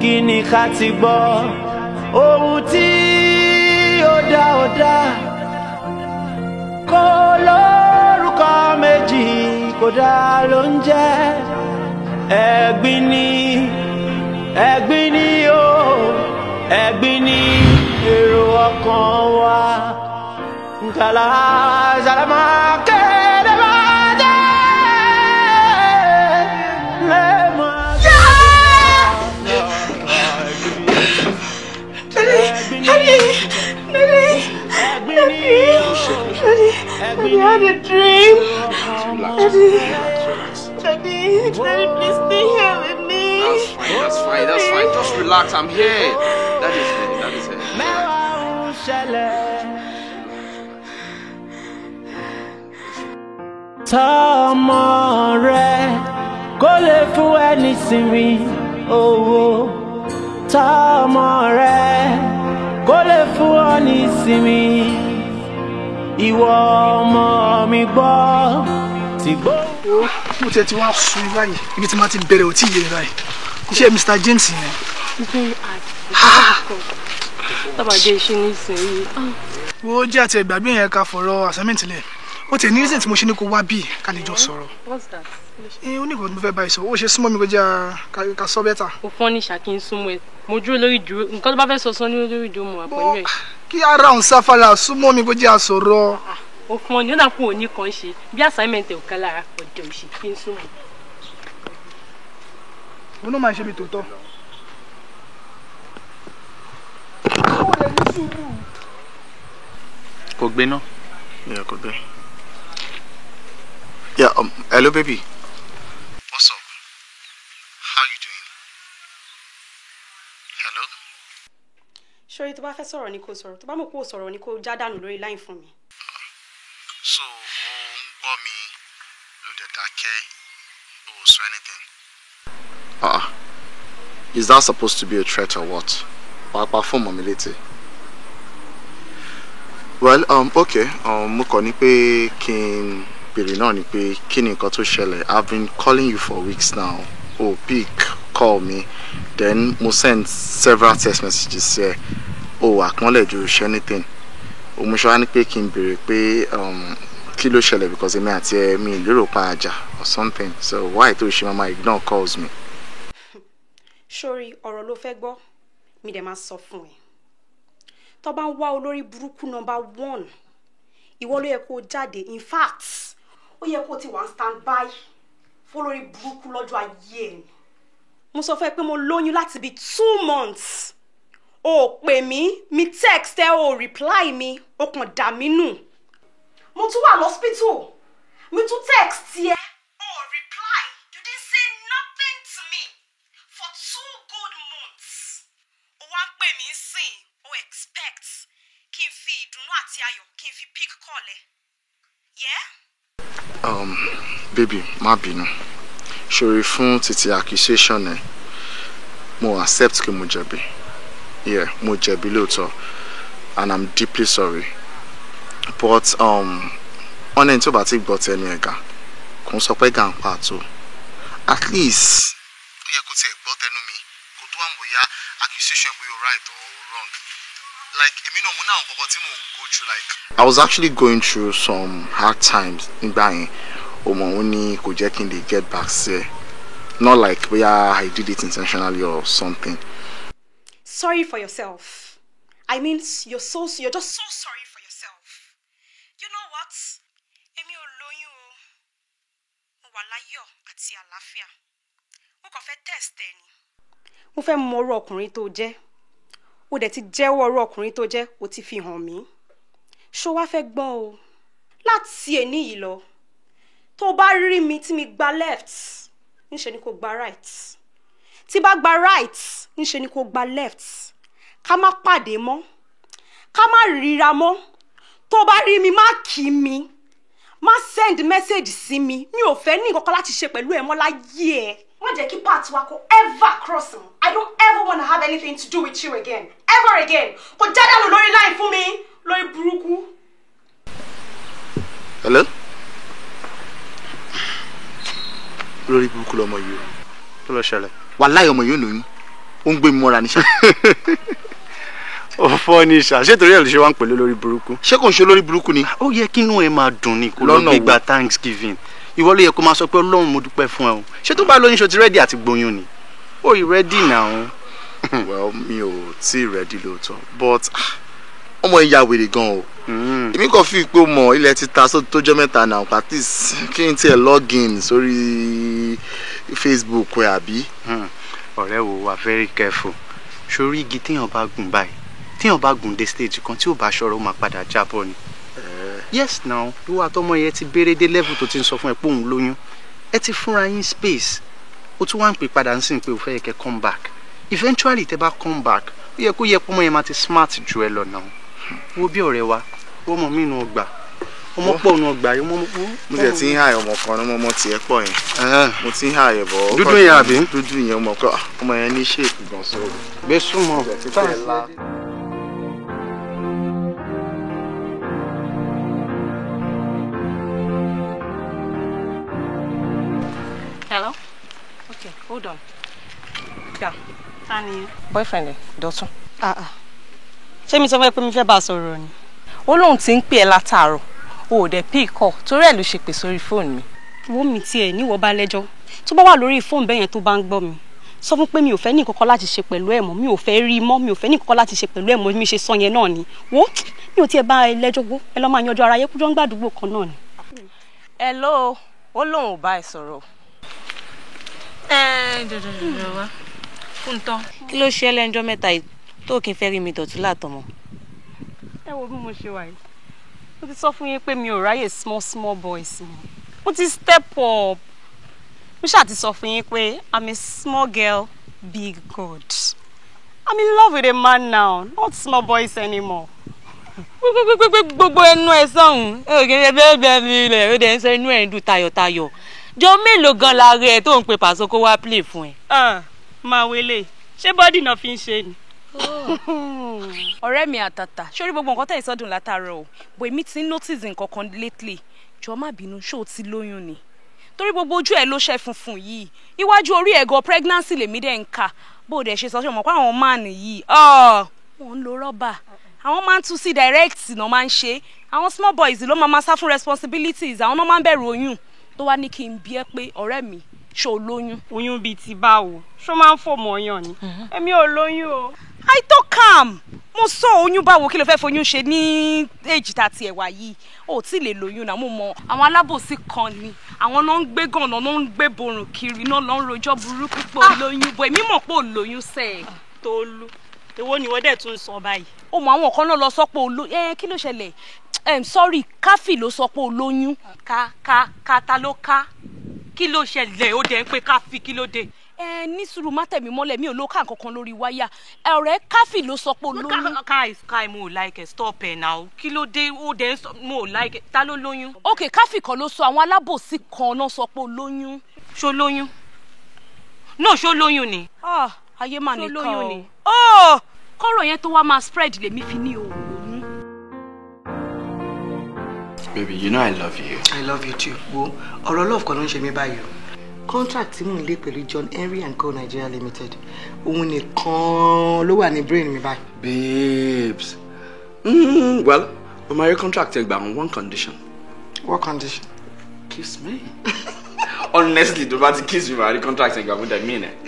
Kí ni ká ti gbọ́ ohun tí ó dá kó lórúkọ méjì kó dá ló ń jẹ́ ẹ̀gbin ni o ẹ̀gbin ni èrò ọkàn wa nkàlà sàlámà kéde bá dé lẹ́mọ̀. Daddy, I had a dream. Daddy, please stay here with me. That's fine. Just relax. I'm here. That is it. Tọ́mọ rẹ̀ kó lè fún ẹni sinmi owó. Tọ́mọ rẹ̀ kó lè fún ọ ní sinmi. Ìwọ ọmọ mi gbọ́ ti gbọ́. Mo tẹ̀ tí wọ́n á sun ibà yìí ibi tí wọ́n ti bẹ̀rẹ̀ ò tí ì yé báyìí iṣẹ́ Mr. James yẹn. Tábàjẹ́ iṣẹ́ nísìnyí. Wo jẹ́ àti ẹgbàgbé yẹn ká fọ̀rọ̀ assignment lẹ̀ ó tẹ̀ ní reason tí mo ṣe ní kó wá bí ká lè jọ sọ̀rọ̀. What's that? Onígbọ̀n mo fẹ́ báyìí sọ ó ṣe súnmọ́ mi kó jẹ́ ká sọ bẹ́tà. Ó fọ́n ní ṣàkí ń súnmọ́ ẹ mo dúró lórí ìdúró nǹkan tó bá fẹ́ sọ ní lórí ìdúró mo wà pẹ̀lú ẹ̀. Kí ara òun sáfàlà súnmọ́ mi kó jẹ́ àsọ̀rọ̀. Ó fọ́n ní ó dà kó òní kan ṣe bí assignment ẹ̀ ò ká lára ọ̀dẹ̀ òṣì fi ń súnmọ́. Mo náà máa ń ṣe bí tòótọ́. Kò gbé náà. Yeah, kò gbé. Yeah, hello baby. What's up? How you doing? Hello? Ṣé tó bá fẹ́ sọ̀rọ̀ ni kó sọ̀rọ̀, tó bá mọ̀ kó sọ̀rọ̀ ni kó já dànù lórí line fún mi. So, ó ń gbọ́ mi ló dẹ̀ dákẹ́, ó sọ anything. Is that supposed to be a threat or what? Pàápàá fún mọ̀ mi létí. Well, okay, mo kàn ní pé kí n béèrè náà ni pé kí ni nǹkan tó ṣẹlẹ̀. I've been calling you for weeks now. Oh, pick, call me. Then mo send several text messages here. Oh, acknowledge you share anything. Mo ṣe wá ní pé kí n béèrè pé kí ló ṣẹlẹ̀ because èmi àti ẹ mi lérò pa àjà or something. So why tó ṣe mama ignore calls me? Sori ọ̀rọ̀ ló fẹ́ gbọ́ mi dẹ̀ máa sọ fún ẹ. tó bá ń wá olórí burúkú number 1 ìwọ ló yẹ kó jáde in fact ó yẹ kó ti wà stand by fún olórí burúkú lọ́jọ́ ayé ẹ̀. mo sọ fún ẹ pé mo lóyún láti bí 2 months o pè mí mi text ẹ o reply mi o kàn dà mí nù. mo tún wà lọ́spítù mi tún text yẹ o reply you didn't say nothing to me for 2 good months. o wá ń pè mí sìn o expect kí n fi ìdùnnú àti ayọ̀ kí n fi pick call ẹ. Baby má bínú ṣòro fún títí accusation ẹ mo accept pé mo jẹ̀bi. Yeah, mo jẹ̀bi lóòótọ́ and I'm deeply sorry but ọ̀nà ẹni tó bá ti gbọ́ tẹnu ẹ̀gà kò ń sọ pé gà ń pàtó at least ó yẹ kó tiẹ̀ gbọ́ tẹnu mi kó tó wà bóyá accusation bóyá o right or wrong like èmi náà mo náà kọ́kọ́ tí mò ń go through like I was actually going through some hard times nígbà yẹn ọmọ òun ni kò jẹ́ kí n lè get back sí ẹ not like bóyá I did it intentionally or something. Sorry for yourself. I mean, you're just so sorry for yourself. You know what? Èmi ò lóyún o. Mo wà láyọ̀ àti àlàáfíà. Mo kàn fẹ́ test ẹ ni. Mo fẹ́ mọ irú ọkùnrin tó jẹ́. O dẹ̀ ti jẹ́wọ́ irú ọkùnrin tó jẹ́, o ti fi hàn mí. Ṣó wá fẹ́ gbọ́ o. Láti èní yìí lọ. Tó bá rí mi tí mi gba left, níṣe ni kò gba right. Tí bá gba right, níṣe ni kò gba left. Ká má pàdé mọ́. Ká má ríra mọ́. Tó bá rí mi má kí mi. Má send message sí mi. Mi ò fẹ́ ní nǹkan kan láti ṣe pẹ̀lú ẹ mọ́ láyé ẹ. Má jẹ́ kí path wa kó ever cross. I don't ever want to have anything to do with you again. Ever again. Kò jáde lọ lórí line fún mi. Lórí burúkú. Hello? Lórí burúkú lọmọ yìí. Kí ló ṣẹlẹ̀? Wàláhì ọmọ yìí lóyún. Ó ń gbé mi mọ́ra níṣà. Ó fọ́ ní ìṣà. Ṣé torí ẹ̀ ló ṣe wá ń pèlè lórí burúkú? Ṣé kò ń ṣe lórí burúkú ni? Ó yẹ kí inú ẹ máa dùn ni kó lọ gbégbá Thanksgiving. Ìwọ ló yẹ kó máa sọ pé Ọlọ́run mo dúpẹ́ fún ẹ o. Ṣé tó bá lóyún ṣo ti rẹ́dí àti gboyún ni? Ó ì rẹ́dí now. Well, mi ò tí ì rẹ́dí lóòótọ́ but ọmọ ìyá wèrè gan o. Èmi kàn fi pé mọ ilẹ̀ ti ta tó jẹ́ mẹ́ta náà at least kí n tiẹ̀ login sórí Facebook ẹ àbí. Ọ̀rẹ́ wo wà very careful. Sórí igi téèyàn bá gùn báyìí téèyàn bá gùn dé stage kan tí ò bá ṣọ́rọ̀ ó máa padà jábọ́ ni. Yes now ìwọ àtọmọ yẹn ti béèrè dé level tó ti ń sọ fún ẹ pé òun lóyún ẹ ti fúnra yín space ó tún wá ń pè padà ń sìn pé ò fẹ́ yẹ kẹ́ come back eventually tẹ́ bá come back ó yẹ kó yẹ pọ́nmọ́ yẹn máa ti smart ju ẹ lọ náà wo bí ọ̀rẹ́ wa ọmọ mi nù ọgbà ọmọ pọ̀ nù ọgbà yìí ọmọ. mo ti ń hà ọmọ kan ní ọmọ tiẹ̀ pọ̀ yẹn mo ti ń hà ẹ̀ bọ̀ dúdú yẹn àbí dúdú yẹn ọmọ yẹn ní ṣéèpù gan so. gbé súnmọ́ Hello? Okay, hold on. Yeah. Tani? Boyfriend, Dọ̀tun. Ṣé mi sọ fẹ́ pé mi fẹ́ bá sọ̀rọ̀ ni? Ó lóun ti ń pè ẹ́ látàárọ̀. O ò dẹ̀ pick call torí ẹ̀ ló ṣe pè sórí fóònù mi. Wo mi tiẹ̀ níwọ bá lẹ́jọ́. Tó bá wà lórí fóònù bẹ́ẹ̀ yẹn tó bá ń gbọ́ mi. Sọ fún pé mi ò fẹ́ ní nǹkan láti ṣe pẹ̀lú ẹ̀ mọ́. Mi ò fẹ́ rí mọ́. Mi ò fẹ́ ní nǹkan láti ṣe pẹ̀lú ẹ̀ mọ́. Mi ṣe sọ yẹn náà ni. Wo mi ò tiẹ̀ bá ẹ lẹ́jọ́ gbó. Ẹ lọ máa yanjú ara yẹn kújọ́ ń gbàdúgbò kan náà ni. Hello, ó lóun ò bá ẹ sọ̀rọ̀. Dọ̀dọ̀dọ̀dọ̀ wá. Fún tán. Kí ló ṣe lẹ́njọ́ mẹ́ta yìí tó kí n fẹ́ rí mi Dọ̀tun látọmọ? Ẹ wo bí mo ṣe wà yìí. Mo ti sọ fún yín pé mi ò ráyè small boys mọ́. Mo ti step up. Mo ṣáà ti sọ fún yín pé I'm a small girl, big God. I'm in love with a man now, not small boys anymore. Gbogbo ẹnu ẹ sọ̀hún. Ògèdè bẹ́ẹ̀ mi rẹ̀ ó dẹ̀ ń sọ inú ẹ̀ ń dùn tayọ̀tayọ̀. Jọ mélòó gan la rí ẹ tó ń pe Pàṣọ kó wá play fún ẹ? Máa wele. Ṣé bọ́dì náà fi ń ṣe ni? Ọ̀rẹ́ mi àtàtà sórí gbogbo nǹkan tẹ̀ ìsọdùn látàárọ̀ o bò èmi ti ń notice nǹkan kan lately jọ má bínú ṣó o ti lóyún ni torí gbogbo ojú ẹ̀ ló ṣẹ́ funfun yìí iwájú orí ẹ̀ gan pregnancy lèmi dẹ̀ ń kà bó o dẹ̀ ṣe sọ ṣe mọ̀ pé àwọn máàní yìí wọ́n ń lo rọ́bà àwọn máa ń tún sí direct náà máa ń ṣe àwọn small boys ló máa sá fún responsibilities àwọn náà máa ń bẹ̀rù oyún tó wá ní kí n bi ẹ́ pé ọ̀rẹ́ mi ṣó o lóyún. Oyún bíi ti báwo ṣó máa ń fò mọ́yàn ni èmi ò lóyún o. I talk calm. Mo sọ oyún báwo kí ló fẹ́ foyún ṣe ní age tá ti ẹ̀ wá yìí. Ó ti lè lóyún náà mo mọ̀. Àwọn alábòsí kan ni. Àwọn náà ń gbé gànà náà ń gbé borùn kiri náà ló ń rojọ́ burúkú pé ó lóyún bọ̀. Èmi mọ̀ pé ó lóyún sẹ́ẹ̀. Tolu. Èwo ni wọ́n dẹ̀ tún sọ báyìí. Ó mọ àwọn kan náà lọ sọ pé ó lóyún. Kí ló ṣẹlẹ̀? Sorry, Káfì ló sọ pé ó lóyún. Ká ta ló ká? Kí ló ṣẹlẹ̀? Ó dẹ̀ ń pé Káfì kí ló dé? Ní sùúrù má tẹ̀mí mọ́lẹ̀ mi ò ló ká nǹkankan lórí wáyà. Ọ̀rẹ́ Káfì ló sọ pé ó lóyún. Kai mo like it, stop it now. Kí ló dé? Ó dẹ̀ ń sọ mo like it. Ta ló lóyún? Okay, Káfì kan ló sọ àwọn alábòsí kan náà sọ pé ó lóyún. Ṣó lóyún? No, ṣó lóyún ni. Ayé mà ní ká o. Oh! Kọ́rọ̀ yẹn tó wá máa spread lèmi fi ní òun. Baby, you know I love you. I love you too. Wo, ọ̀rọ̀ love kan ló ń ṣe mí báyìí o. Contract tí mò ń lé pẹ̀lú John Henry & Co Nigeria Limited. Òun nìkan ló wà ní brain mi báyìí. Babes. Well, my contract ẹ gbà on one condition. What condition? Kiss me. Honestly, tó bá ti kiss me, my contract ẹ gbà with that mean it.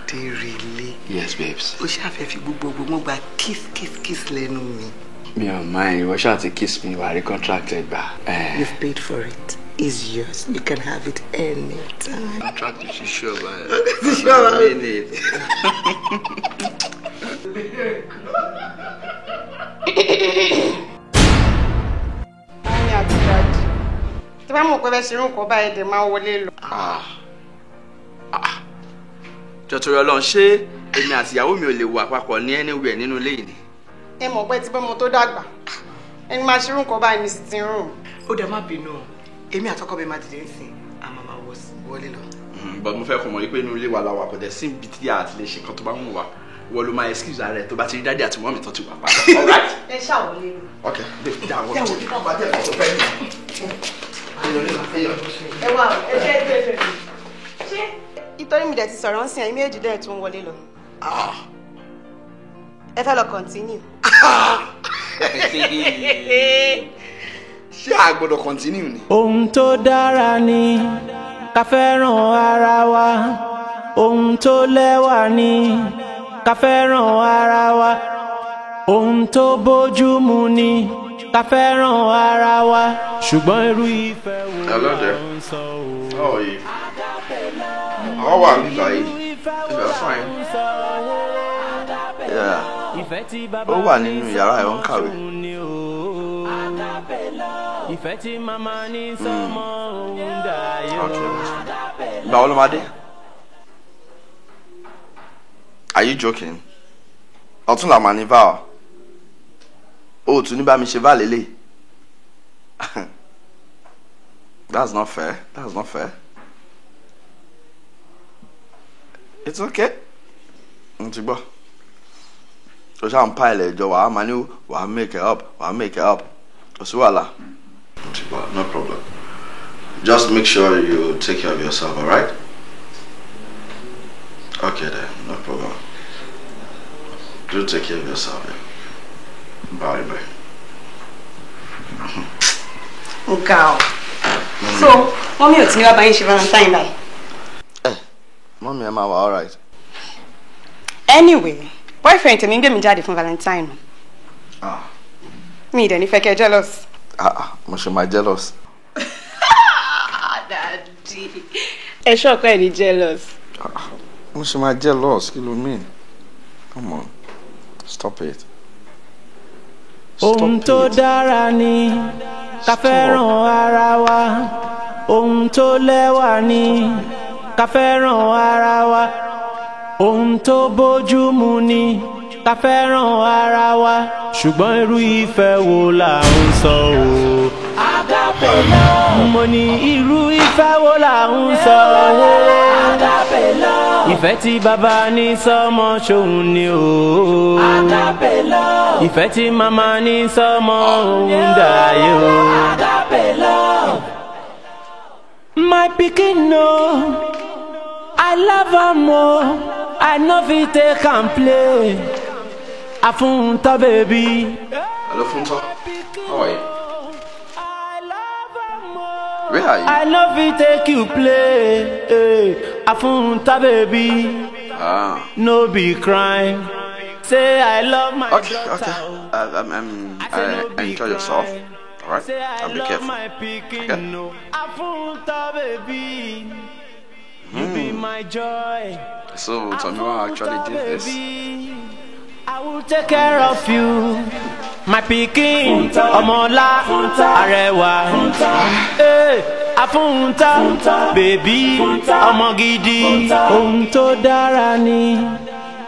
They really? Yes, babes. Ó ṣàfẹ́ fi gbogbo mo gba kiss lẹ́nu mi. Me or mine, you ṣáà ti kiss me, my contract ẹ gbà. You've paid for it. It's yours. You can have it anytime. Contract is sure, man. Sure, I mean it. Tí bá mọ̀ pé bẹ́ẹ̀ ṣe irú nǹkan báyìí dẹ̀ máa wọlé lọ. Jọ̀tọ̀rọ̀ Ọlọ́run, ṣé èmi àti ìyàwó mi ò lè wà papọ̀ ní anywhere nínú ilé yìí ni? Ẹ mọ̀ pé tí bá mo tó dàgbà ẹni máa ṣe irú nǹkan báyìí ní sitting room. Ó dẹ̀ má bínú o. Èmi àtọkọ mi máa dìde nsìn àmọ́ máa wọlé lọ. But mo fẹ́ kó mọ̀ pé inú ilé wa la wà kò dẹ̀ sí ibi tí a ti lè ṣe nǹkan tó bá mú wa. Wọ́n ló máa excuse ara ẹ̀ tó bá ti rí dáàdì àti mọ́mì tó ti wà padà. All right? Ẹ ṣàwọlé lọ. Okay, dáwọ́ kí wọ́n bá dé ẹ̀kọ́ tó fẹ́ yìí. Ẹ wá ẹ fẹ́. Ṣé ìtọ́rí mi dẹ̀ ti sọ̀rọ̀ ń sìn ẹ̀yin méjì dẹ̀ tún wọlé lọ? Ẹ fẹ́ lọ continue. Ṣé a gbọ́dọ̀ continue ni? Ohun tó dára ni ká fẹ́ràn ara wa. Ohun tó lẹ́wà ni ká fẹ́ràn ara wa. Ohun tó bójúmu ni ká fẹ́ràn ara wa. Ṣùgbọ́n irú ìfẹ́ wo Hello there. ń sọ o. How are you? How are you guys? You are fine. Yeah. Ó wà nínú yàrá ẹ̀ ó ń kàwé. Ìfẹ́ tí màmá ní sọ́mọ òun dàyò. Báwo ló máa dé? Are you joking? Ọ̀tún là máa ní vow. O tún ní bá mi ṣe vow lélẹ̀. That's not fair. That's not fair. It's okay. N ti gbọ́. O ṣáà ń pa ilẹ̀ ìjọ wàá máa ní wàá make it up. Wàá make it up. Kò sí wàhálà. N ti gbọ́, no problem. Just make sure you take care of yourself, alright? Okay then, no problem. Do take care of yourself. Bye bye. Okay. So, mommy ò tí ní wá bá yín ṣe Valentine báyìí. Mommy, am I alright? Anyway, boyfriend tèmi ń gbé mi jáde fún Valentine. Mi dẹ̀ ní fẹ́ kẹ́ jealous. Mo ṣe máa jealous. Daddy. Ẹ ṣọ́ ọkọ ẹ̀ ní jealous. Mo ṣe máa jealous, kí ló mean? Come on, stop it. Ohun tó dára ni ká fẹ́ràn ara wa. Ohun tó lẹ́wà ni ká fẹ́ràn ara wa. Ohun tó bójúmu ni ká fẹ́ràn ara wa. Ṣùgbọ́n irú ìfẹ́ wo là ń sọ o? Agape love. Mo ní irú ìfẹ́ wo là ń sọ o? Agape love. Ìfẹ́ tí bàbá ní sọ́mọ ṣòun ni o. Agape love. Ìfẹ́ tí màmá ní sọ́mọ òun dàyò. Agape love. My pikin no, I love am o. I no fit take am play. Afunta baby. Hello Funta, how are you? Where are you? I no fit take you play. Afunta baby. No be crime. Say I love my Okay. Enjoy yourself. All right. Say I And be love careful. my picking, no. Afunta baby, you be my joy. So Tomiwa actually did this. I will take care of you, my picking. Omola, Arewa, Afunta, baby, ọmọ gidi. Ohun tó dára ni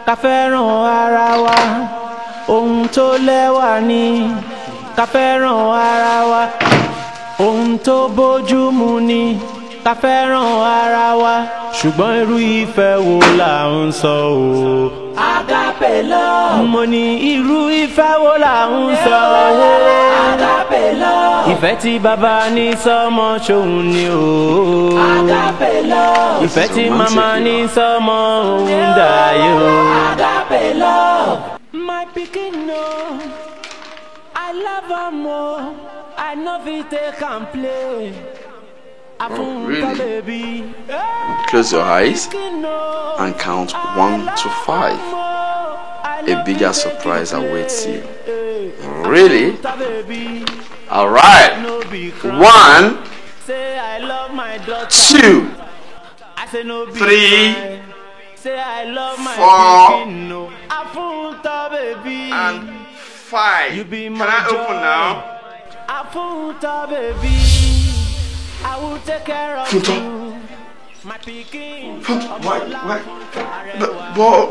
ká fẹ́ràn ara wa. Ohun tó lẹ́wà ni ká fẹ́ràn ara wa. Ohun tó bójúmu ni ká fẹ́ràn ara wa. Ṣùgbọ́n irú ìfẹ́ wo là ń sọ o? Agape love. Mo ní irú ìfẹ́ wo là ń sọ o? Agape love. Ìfẹ́ tí bàbá ní sọ́mọ ṣòun ni o. Agape love. Ìfẹ́ tí màmá ní sọ́mọ òun dàyé o. Agape love. My pikin no, I love her more. I know fit take and play. Oh, really? Close your eyes and count 1 to 5. A bigger surprise awaits you. Really? All right. 1, 2, 3, 4, and 5. Can I open now? Afunta baby, I will take care of you. My picking. Why? But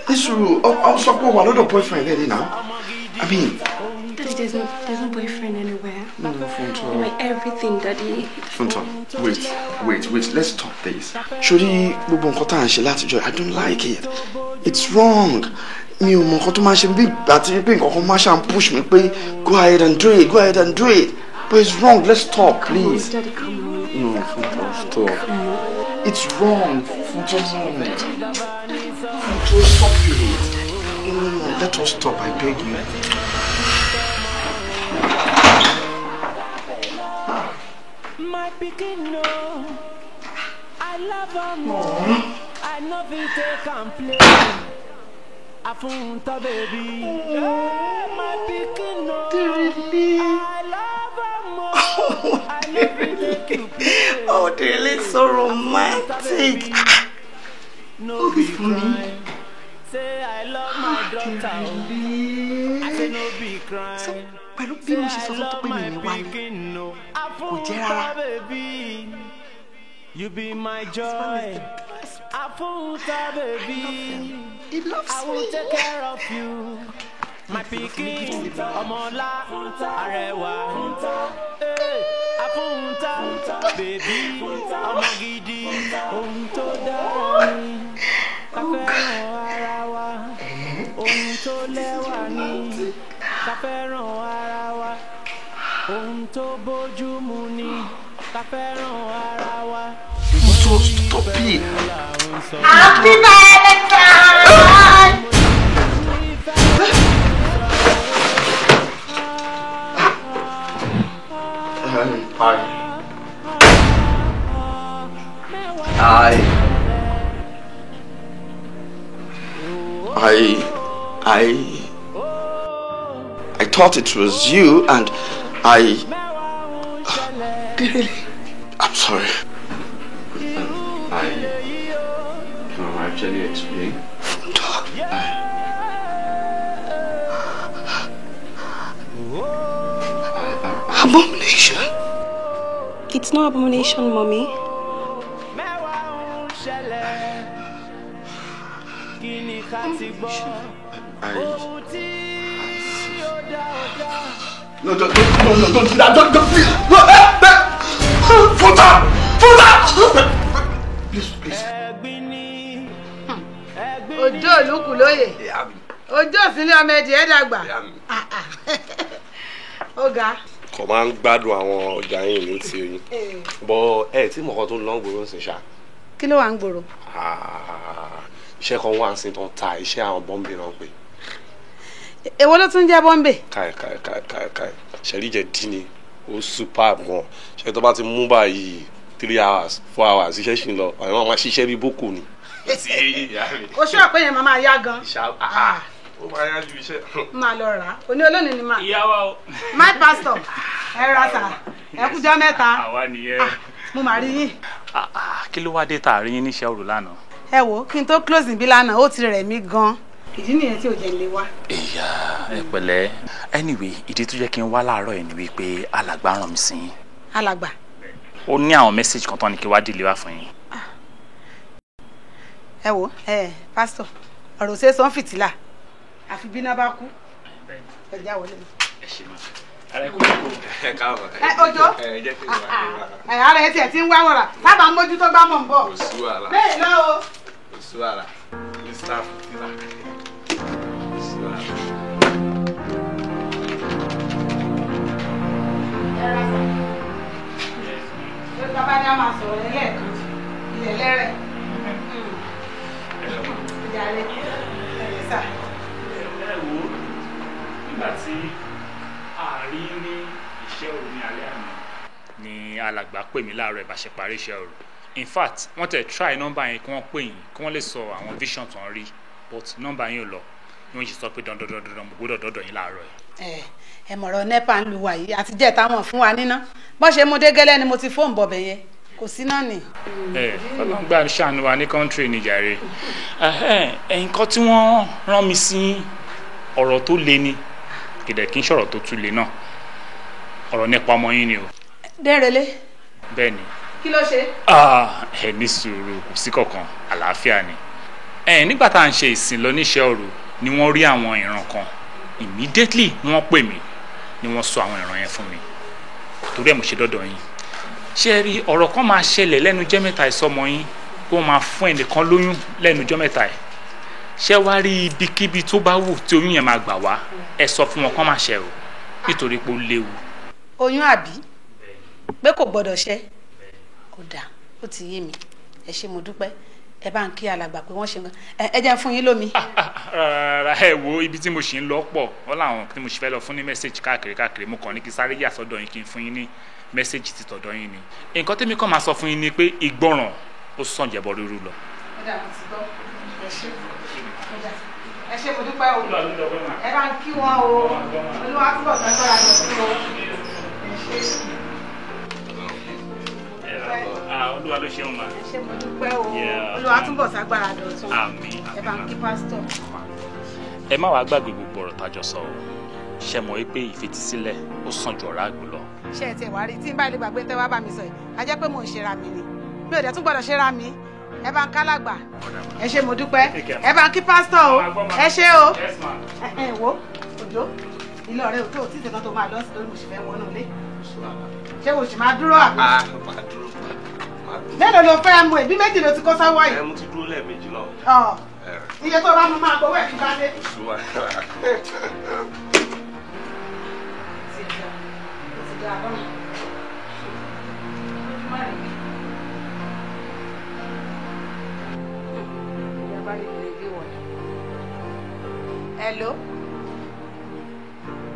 it's true. I was talking about another boyfriend there now. I mean, Daddy, there's no boyfriend anywhere. no, Funto. You're my everything, Daddy. Funto, wait. Let's stop this. Shuri, I don't like it. It's wrong. Mi ò mọ nǹkan tó máa ṣe bí àti pé nǹkan kan máa ṣe push me pé go ahead and do it. But it's wrong. Let's stop, please. Daddy, come on. No, Funto, stop. It's wrong. Funto, no. Funto, stop it. No, let us stop. I beg you. My picking no, I love her more. I know fit take and play. Afunta baby, my picking no, I love her more. I know fit take and play. Oh, dear, it's so romantic. No be crying. Say I love my daughter. I say no be crying. Pẹ̀lú bí mo ṣe sọ fún tó pé mi ní wálé, kò jẹ́ rárá. You be my joy. Afunta baby, I will take care of you. My picking, Omola, Arewa, Afunta baby, ọmọ gidi, ohun tó dára ni ká fẹ́ràn ara wa. Ohun tó lẹ́wà ni ká fẹ́ràn ara wa. Ohun tó bójúmu ni ká fẹ́ràn ara wa. Stop it. Happy Valentine! I thought it was you, and I'm sorry. Can I actually explain? Abomination. It's no abomination, Mommy. No, don't do that, don't, please. Futa! Please. Ojo olúkú lóye. Ojo òfin ọmọ ẹ̀dì ẹ̀ dàgbà. Ọ̀gá. Kò máa ń gbádùn àwọn ọjà yín ní ti oyin. Bọ́ tí mọ̀kàn tó ń lọ gbòòrò ń sìn ṣá. Kí ló wà ń gbòòrò? Iṣẹ́ kan wà ń sìn tó ń ta iṣẹ́ àwọn bọ́m̀bì náà pé. Èwo ló tún jẹ́ bọ́m̀bì? Káì. Ṣẹ̀rí jẹ́ dín ní ó superb gan. Ṣé tó bá ti mú báyìí 3 hours 4 hours iṣẹ́ ṣì ń lọ àwọn máa ṣiṣẹ́ bí bókù ni. ti eyín ìyá mi. O ṣọ́ pé yẹn máa yá gan. Ó máa yá ju iṣẹ́. Máa lọ rà á. Oní olónìí ni máa. Ìyá wa o. My pastor, ẹ ra sà, ẹ kújọ́ mẹ́ta. Àwa nìyẹn. Mo máa rí yín. Kí ló wá dé tá a rí yín níṣẹ́ òru lánàá? Ẹ wò kí n tó close bí lánàá ó ti rẹ̀ mí gan. Ìdí nìyẹn tí ò jẹ́ lè wá. Ìyá ẹ pẹ̀lẹ́. Anyway, ìdí tó jẹ́ kí n wá láàárọ̀ yìí ni wípé alàgbà rán mi sí yín. Alàgbà. Ó ní àwọn message kan tán ni kí wá deliver fún yín. Ẹ wò pastor, ọ̀rọ̀ ṣe sọ ń fìtílà. Àfi bí iná bá kú. Ẹ já wọlé mi. Ẹ ṣe máa. Ara kò kò. Ẹ káàbọ̀. Ojo. Jẹ́ kí n wá. Ara ẹ tiẹ̀ ti ń wá wọ̀rà. Sábà mójútó bá mọ̀ ń bọ̀. Kò sí wàhálà. Bẹ́ẹ̀ lọ o. Kò sí wàhálà. Mr. Fitila. Kò sí wàhálà. Bàbá ní a máa sọ̀rọ̀ lẹ́ẹ̀kan. Ilẹ̀ lẹ́rẹ̀. Ìjà rẹ̀ ẹ̀yẹ sà. Ẹ wo nígbà tí a rí ní iṣẹ́ òru ní alẹ́ àná ni alàgbà pè mí láàárọ̀ ìbá ṣe parí iṣẹ́ òru. In fact wọ́n tẹ̀ try nọ́mbà yẹn kí wọ́n pè yín kí wọ́n lè sọ àwọn vision tó ń rí but nọ́mbà yẹn ò lọ ni wọ́n ṣe sọ pé dandan mo gbọ́dọ̀ dọ́dọ̀ yín láàárọ̀ yìí. Ẹ mọ̀rọ̀ nepa ń lu wa yìí àti jẹ́ táwọn fún wa níná bọ́ ṣe mú dé gẹ́lẹ́ ni mo ti fóònù bọ̀bẹ̀ yẹn kò sí náà nì. Ọlọ́run gbà ṣàánú wa ní kọ́ńtírì nìjàre nǹkan tí wọ́n rán mi sí ọ̀rọ̀ tó le ni kìdẹ̀ kí n ṣọ̀rọ̀ tó tún le náà ọ̀rọ̀ nípa ọmọ yín ni o. Dérelé. Bẹ́ẹ̀ ni. Kí ló ṣe. Ẹ ní sùúrù kò sí kankan àlàáfíà ni. Nígbà tá à ń ṣe ìsìn lọ níṣẹ́ òru ni wọ́n rí àwọn ìran kan immediately wọ́n pè mí ni wọ́n sọ àwọn ìran yẹn fún mi torí ẹ̀ mo ṣe dọ́dọ̀ yín. Ṣé rí ọ̀rọ̀ kan máa ṣẹlẹ̀ lẹ́nu jọ́ mẹ́ta ìsọmọ yín kí wọ́n máa fún ẹnìkan lóyún lẹ́nu jọ́ mẹ́ta ẹ̀. Ṣé wá rí ibikíbi tó bá wù tí oyún yẹn máa gbà wá ẹ sọ fún wọn kán máa ṣe o nítorí pé ó léwu. Oyún àbí pé kò gbọdọ̀ ṣẹ́ kò dáa ó ti yé mi ẹ ṣé mo dúpẹ́ ẹ bá ń kí alàgbà pé wọ́n ṣe nǹkan ẹ jẹ́ fún yín lómi. Rárá ẹ wo ibi tí mo ṣì ń lọ pọ̀ wọ́n làwọn tí mo ṣì fẹ́ lọ fún ní mẹ́sẹ̀gì káàkiri mo kàn ní kí sáré yà sọ́dọ̀ yín kí n fún yín ní mẹ́sẹ̀gì ti tọ̀dọ̀ yín ni nǹkan tẹ́mi kàn máa sọ fún yín ni pé ìgbọràn ó sàn jẹ̀bọ rírú lọ. Ẹ ṣé mo dúpẹ́ o ẹ bá ń kí wọn o Olúwa túbọ̀ gbàgbọ́ra lọ sí o. Olúwa ló ṣeun ma. Ẹ ṣé mo dúpẹ́ o Olúwa túbọ̀ ságbára dọ̀tun. Àmín. Ẹ bá ń kí pásítọ̀. Ẹ má wàá gbàgbé gbogbo ọ̀rọ̀ tájọ sọ o ṣe mọ̀ pé ìfetísílẹ̀ ó sàn jù ọ̀rá àgbò lọ. Ṣé ẹ tiẹ̀ wá rí tí n bá ilé gbàgbé tẹ́ wá bá mi sọ yìí a jẹ́ pé mò ń ṣera mi ni mi ò dẹ̀ tún gbọ́dọ̀ ṣera mi ẹ bá ń kálàgbà ẹ ṣé mo dúpẹ́ ẹ bá ń kí pásítọ̀ o ẹ ṣé o. Wo Òjó ilé ọ̀rẹ́ òtó tí ìṣẹ̀kan tó máa lọ sí lórí mo sì fẹ́ wọnú ilé ṣé o sì máa dúró àbí. Mélòó ló fẹ́ mu ẹ̀bí méjì ló ti kó sáwọ́ yìí. Mo ti dúró lẹ́ẹ̀mejì náà. Iye tó bá mu máa gbowó ẹ̀ fi bá dé.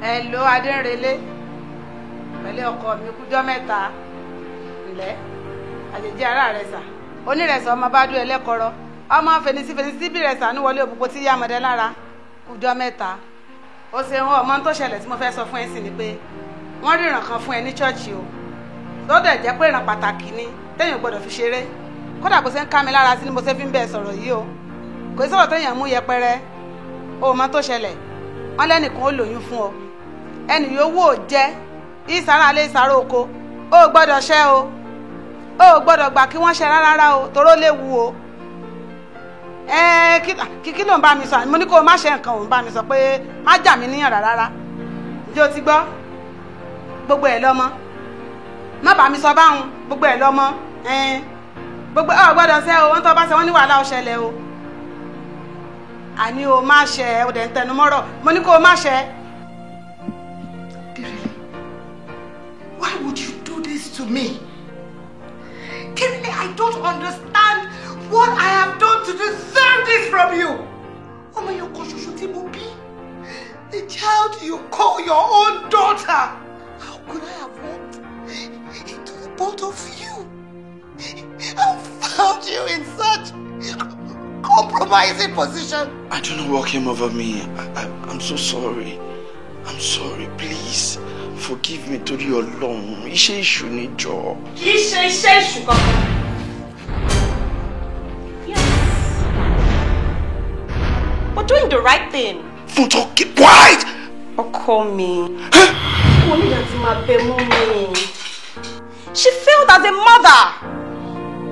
Hello Adérelé pẹ̀lẹ́ ọkọ mi kújọ́ mẹ́ta ǹlẹ́ àjèjì ara rẹ̀ sà onírẹ̀sà ọmọ bá dún ẹlẹ́kọ̀ọ́rọ́ ọmọ fènísí bí rẹ̀ sà níwọlé òpópó tí yá ọmọdé lára kújọ́ mẹ́ta ó ṣe wọn ọmọ tó ṣẹlẹ̀ tí mo fẹ́ sọ fún ẹ sí ni pé wọ́n rí ìràn kan fún ẹ ní ṣọ́ọ̀ṣì o tó dẹ̀ jẹ́ pé ìràn pàtàkì ni téèyàn gbọ́dọ̀ fi ṣeré kódà bó ṣe ń ká mi lára sí ni mo ṣe fi ń bẹ́ẹ̀ sọ̀rọ̀ yìí o kò sí sọ̀rọ̀ téèyàn mú yẹpẹrẹ o mọ tó ṣẹlẹ̀ wọ́n lẹ́nìkan ó lóyún fún ọ ẹnì yòówù ò jẹ́ ìsàrà alẹ́ ìsàrà oko ó gbọ́dọ̀ ṣẹ́ o ó gbọ́dọ̀ gbà kí wọ́n ṣe rárá o toró léwu o kí ló ń bá mi sọ mo ní kó o má ṣe nǹkan òun bá mi sọ pé má jà mí níyàn rárá ǹjẹ́ o ti gbọ́ gbogbo ẹ̀ lọ́mọ má bá mi sọ báwọn gbogbo ẹ̀ lọ́mọ gbogbo ọ gbọ́dọ̀ ṣẹ́ o wọ́n tó bá ṣe wọ́n ní wàhálà ó ṣẹlẹ̀ o àní o má ṣe o dẹ̀ ń tẹnu mọ́rọ̀ mo ní kó o má ṣe. Why would you do this to me? Kirili, I don't understand what I have done to deserve this from you. Ọmọ yẹn kan ṣoṣo tí mo bí. The child you call your own daughter. How could I have walked into the both of you and found you in such compromising position. I don't know what came over me. I'm so sorry. I'm sorry, please. Forgive me torí Ọlọ́run. Iṣẹ́ èṣù ni jọ̀ọ́. Kì í ṣe iṣẹ́ èṣù kankan. We're doing the right thing. Funto, keep quiet! Ọkọ mi. Mo ní láti máa bẹ Mummy. She failed as a mother.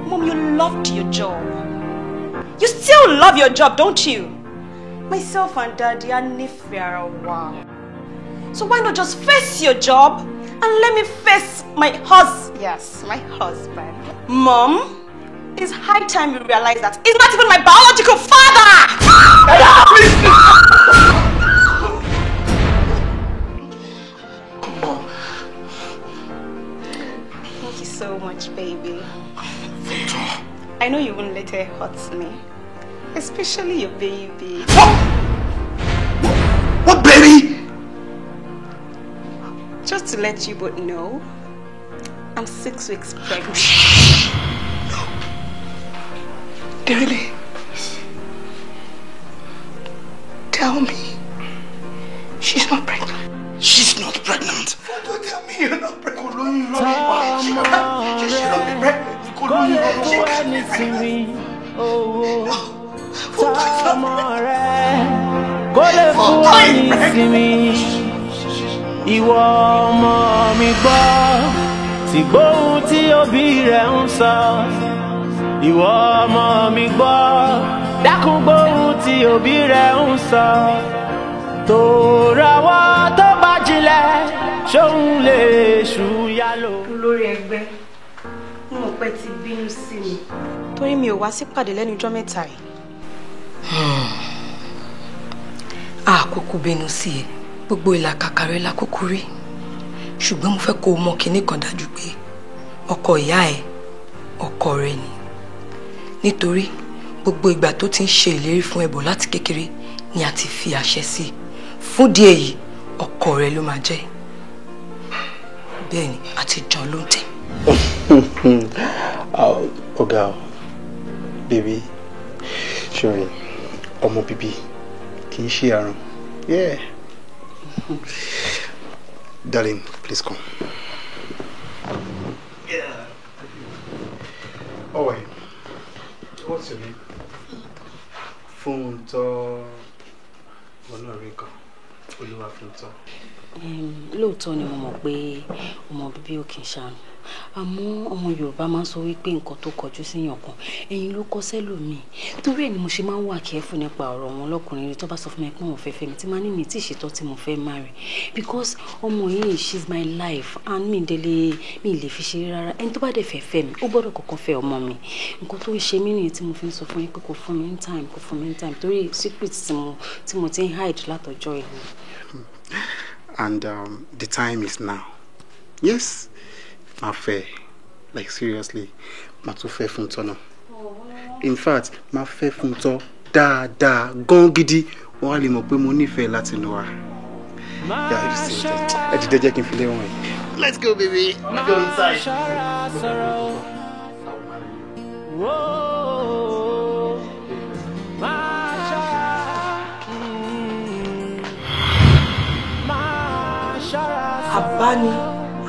Mom, you loved your job. You still love your job, don't you? Myself and Daddy are nífẹ̀ẹ́ ara wa. So why not just face your job and let me face my husband? Yes, my husband. Mom, it's high time you realize that he's not even my biological father! Come on. Thank you so much, baby. I know you won't let her hurt me. Especially your baby. What baby? Just to let you both know, I'm 6 weeks pregnant. No. Really? Tell me. She's not pregnant. She's not pregnant. Don't tell me you're not pregnant. She should not be pregnant. Ìwọ ọmọ mi gbọ́ tí gbóhùn tí òbí rẹ̀ ń sọ. Ìwọ ọmọ mi gbọ́ dákun gbóhùn tí òbí rẹ̀ ń sọ. Tó rọwọ́ tó bá jinlẹ̀ ṣóun lè ṣùyà lò. Olórí ẹgbẹ́, mo mọ̀ pé ti bínú sí mi. Torí mi ò wá sípàdé lẹ́nu ọjọ́ mẹ́ta yìí. Àkókò bínú sí ẹ. Gbogbo ìlàkàkà rẹ lákòókò rí. Ṣùgbọ́n mo fẹ́ kó o mọ̀ kinní kan dájú pé ọkọ ìyá ẹ ọkọ rẹ ni. Nítorí gbogbo ìgbà tó ti ń ṣe ìlérí fún ẹbọ láti kékeré ni a ti fi àṣẹ sí. Fún ìdí èyí ọkọ rẹ ló máa jẹ́. Bẹ́ẹ̀ ni àti John ló ń tẹ̀. Ọ̀gá bèbí ṣọ̀rẹ́ ọmọ bíbí kì í ṣe àrùn. Yeah. Darling, please come. Yeah. Oh wait. What's your name? Funto Olorika. Olúwafunto. Lóòótọ́ ni mo mọ̀ pé ọmọ bíbí ò kì í ṣàánú. Àmọ́ ọmọ Yorùbá máa ń sọ wípé nǹkan tó kọjú síyàn kan ẹ̀yin ló kọ́ sẹ́lòmíì. Torí ẹ̀ ni mo ṣe máa ń wà careful nípa ọ̀rọ̀ wọn lọ́kùnrin rí tó bá sọ fún mi pé wọ́n fẹ́ fẹ́ mi tí máa ní mi tí ìṣètò tí mo fẹ́ marry because ọmọ yìí she's my life and mi lè fi ṣeré rárá ẹni tó bá dẹ̀ fẹ́ fẹ́ mi ó gbọ́dọ̀ kọ́kọ́ fẹ́ ọmọ mi. Nǹkan tó ṣe mí nìyẹn tí mo fi ń sọ fún yín pé kò fún mi in time torí secret tí mo ti ń hide látọjọ́ ìlú. And the time is now. Yes. Ma fẹ́, like seriously, ma tún fẹ́ Funto náà. In fact, ma fẹ́ Funto dáadáa gan gidi. Wọ́n á lè mọ̀ pé mo nífẹ̀ẹ́ láti inú wa. Ẹ ti jẹ́ kí n fi lé wọn yìí. Let's go, baby. Let's go inside.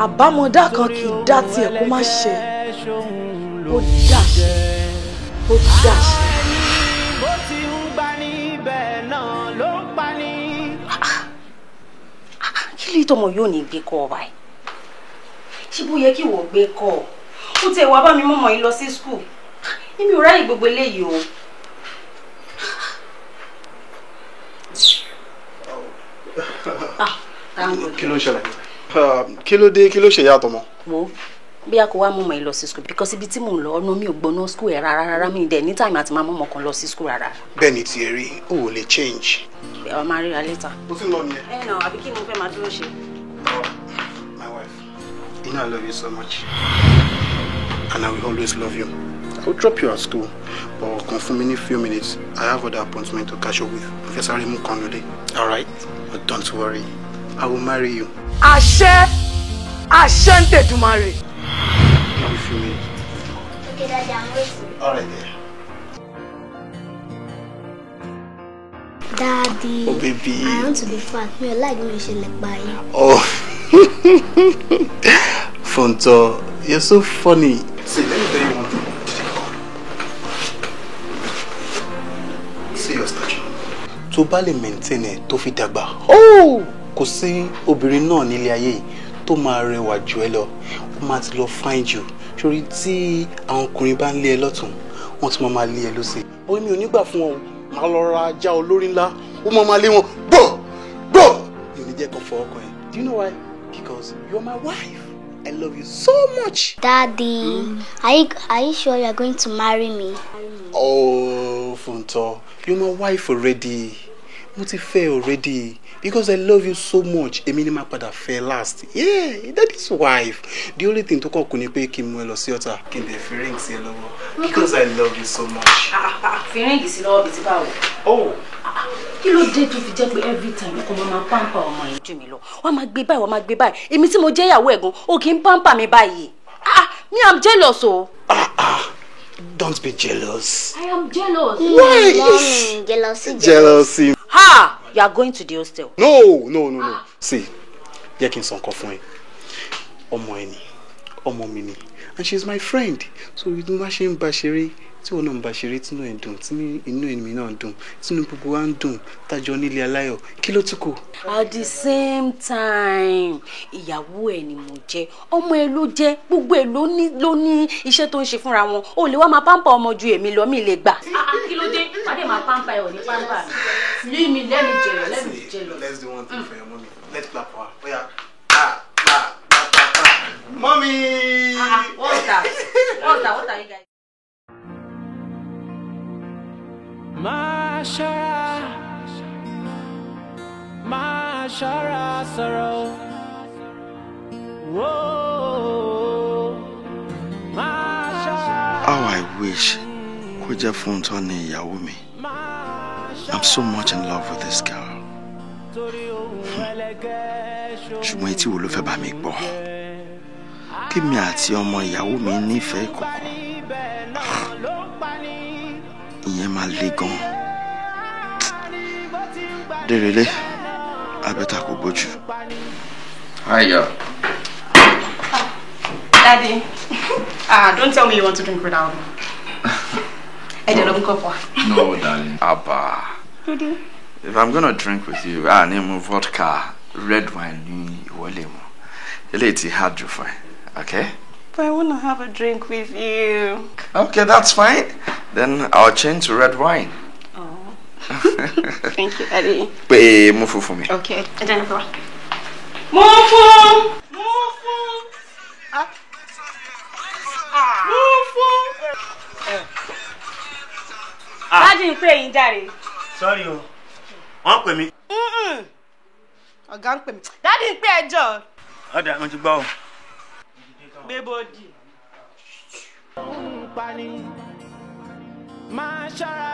Àbámọ̀dá kan kì í dá tiẹ̀ kó má ṣe. Ó dàṣẹ. Bó ti ń gbá níbẹ̀ náà ló ń pa ní. Kí lè tọmọ yóò ní gbé kọ́ ọba ẹ̀? Ṣé bó yẹ kí wọ́n gbé kọ́ ọ? Ó tẹ̀ wá bá mi mọ́mọ́ yìí lọ sí school. Èmi ò ráyè gbogbo eléyìí o. Kí ló ń ṣẹlẹ̀? Kí ló dé? Kí ló ṣe yàtọ̀ mọ́? Wo bí a kò wá mọ́mọ́ yìí lọ sí school because ibi tí mò ń lọ ọ̀nà mi ò gbọ́ná school ẹ̀ rárá mi dẹ̀ ní time àti máa mọ́mọ́ kan lọ sí school rárá. Bẹ́ẹ̀ ni tiẹ̀ rí o ò lè change. Ẹ máa ríra later. Ó ti ń lọ nìyẹn. Ẹ nà àbí kí ni mo fẹ́ máa dúró ṣe. My wife, you know I love you so much and I will always love you. I will drop you at school but confirm in a few minutes. I have other appointment to catch up with Professor Rimu Kanode. All right? But don't worry, I will marry you. Àṣẹ ń tètùmarè. Give me a few minutes. Okay, Daddy, I'm waiting. All right, there. Daddy. Oh, baby. I want to be fat. Me like me she like by. Oh. Fonto, you're so funny. See, let me tell you one thing. See your statue. Tó bá lè maintain ẹ tó fi dàgbà. Oh! Kò sí obìnrin náà nílé ayé yìí tó máa rẹwà jù ẹ́ lọ. Ó máa ti lọ find you. Sórí tí àwọn ọkùnrin bá ń lé ẹ lọ́tùn, wọ́n tún máa lé ẹ lósì. Bó mi ò ní gbà fún wọn, màá lọ ra ajá olórí ńlá. Ó máa lé wọn. Gbò! Gbò! Mi ò ní jẹ́ kó fọwọ́ kan ẹ. Do you know why? Because you're my wife. I love you so much. Daddy, are you sure you're going to marry me? Oh, Funto, you're my wife already. Mo ti fẹ́ already. Because I love you so much. Èmi ni máa padà fẹ́ last. Yeah, Daddy's wife. The only thing to kọ́ kò ní pé kí n mú ẹ lọ sí ọ̀tá. Kí n dẹ̀ fi ring sí ẹ lọ́wọ́. Because I love you so much. Fi ring sí lọ́wọ́ bíi ti báwo? Oh. Kí ló dé tó fi jẹ́ pé every time ọkọ máa pampa ọmọ yìí jù mí lọ? Wọ́n máa gbé báyìí, wọ́n máa gbé báyìí. Èmi tí mo jẹ́ ìyàwó ẹ̀gbọ́n, o kì í pampa mi báyìí. Me, I'm jealous o. Don't be jealous. I am jealous. Why? Mommy, jealousy. Jealousy. Ha! You are going to the hostel. No. See, jẹ́ kí n sọ nǹkan fún ẹ. Ọmọ ẹ ni, ọmọ mi ni, and she's my friend. So we do ṣe ń bá ṣeré, tí wọn náà ń bá ṣeré, tí inú ẹ dùn, tí inú ẹ̀mí náà dùn, tí inú gbogbo wa ń dùn, tájọ nílé aláyọ̀. Kí ló tún kù? At the same time, ìyàwó ẹ ni mo jẹ́, ọmọ ẹ ló jẹ́, gbogbo ẹ ló ní iṣẹ́ tó ń ṣe fúnra wọn. O lè wá máa pampa ọmọ ju èmi lọ, mi lè gbà. Kí ló dé? Adé máa pampa ẹ ò ní pampa mi. Leave me, let me jealous. Let's do one thing for your mommy. Let's clap for her. Oh yeah. Mommy! What's that? What are you guys? Mashara sorrow. Whoa. Mashara. How I wish kó jẹ́ Funto ni ìyàwó mi. I'm so much in love with this girl. Ṣùgbọ́n etí wo ló fẹ́ bá mi gbọ́? Kí mi àti ọmọ ìyàwó mi nífẹ̀ẹ́ kọ̀ọ̀kan. Ìyẹn máa le gan. Dèrèlé, abẹ́ta kò gbójú. Hi, yo. Daddy, don't tell me you want to drink without me. I don't know. No, darling. Abba. If I'm gonna drink with you, I need vodka, red wine, it's hard to find. Okay? But I want to have a drink with you. Okay, that's fine. Then I'll change to red wine. Oh. Thank you, Daddy. Wait, move for me. Okay. Jennifer. Move! Daddy ń pè yín jàre. Sorry o. Wọ́n pè mí. Ọ̀gá ń pè mí. Daddy ń pè ẹjọ́. Ọ̀dà mo ti gbọ́ o. Gbé bọ́dì. Máa ṣọ́ra,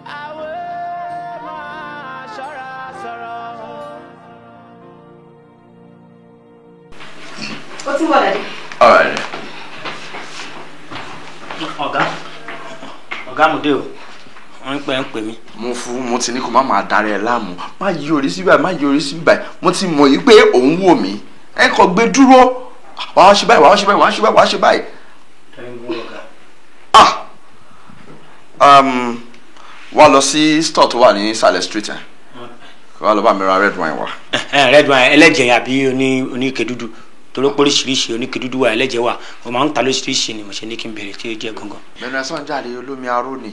àwẹ̀ máa ṣọ́ra sọ̀rọ̀. Ó ti ń bọ̀, Daddy. All right. Ọ̀gá mo dé o. Wọ́n ń pè mí. Mo ti ní kó má máa darí ẹ láàmú. Má yí orí sí báyìí, Mo ti mọ̀ yí pé òun wò mí. Ẹ kò gbé dúró. Wàá ṣe báyìí. Wá lọ sí store tó wà ní Saleh Street. Wá lọ bá mi ra red wine wá. Red wine ẹlẹ́jẹ̀ àbí oníke dúdú. Tolo oríṣiríṣi oníke dúdú wà ẹlẹ́jẹ̀ wà. Mo máa ń ta lóríṣiríṣi ni mo ṣe ní kí n bèrè tí ó jẹ́ gangan. Lẹ́nu ẹ̀sán jáde olómi aró ni.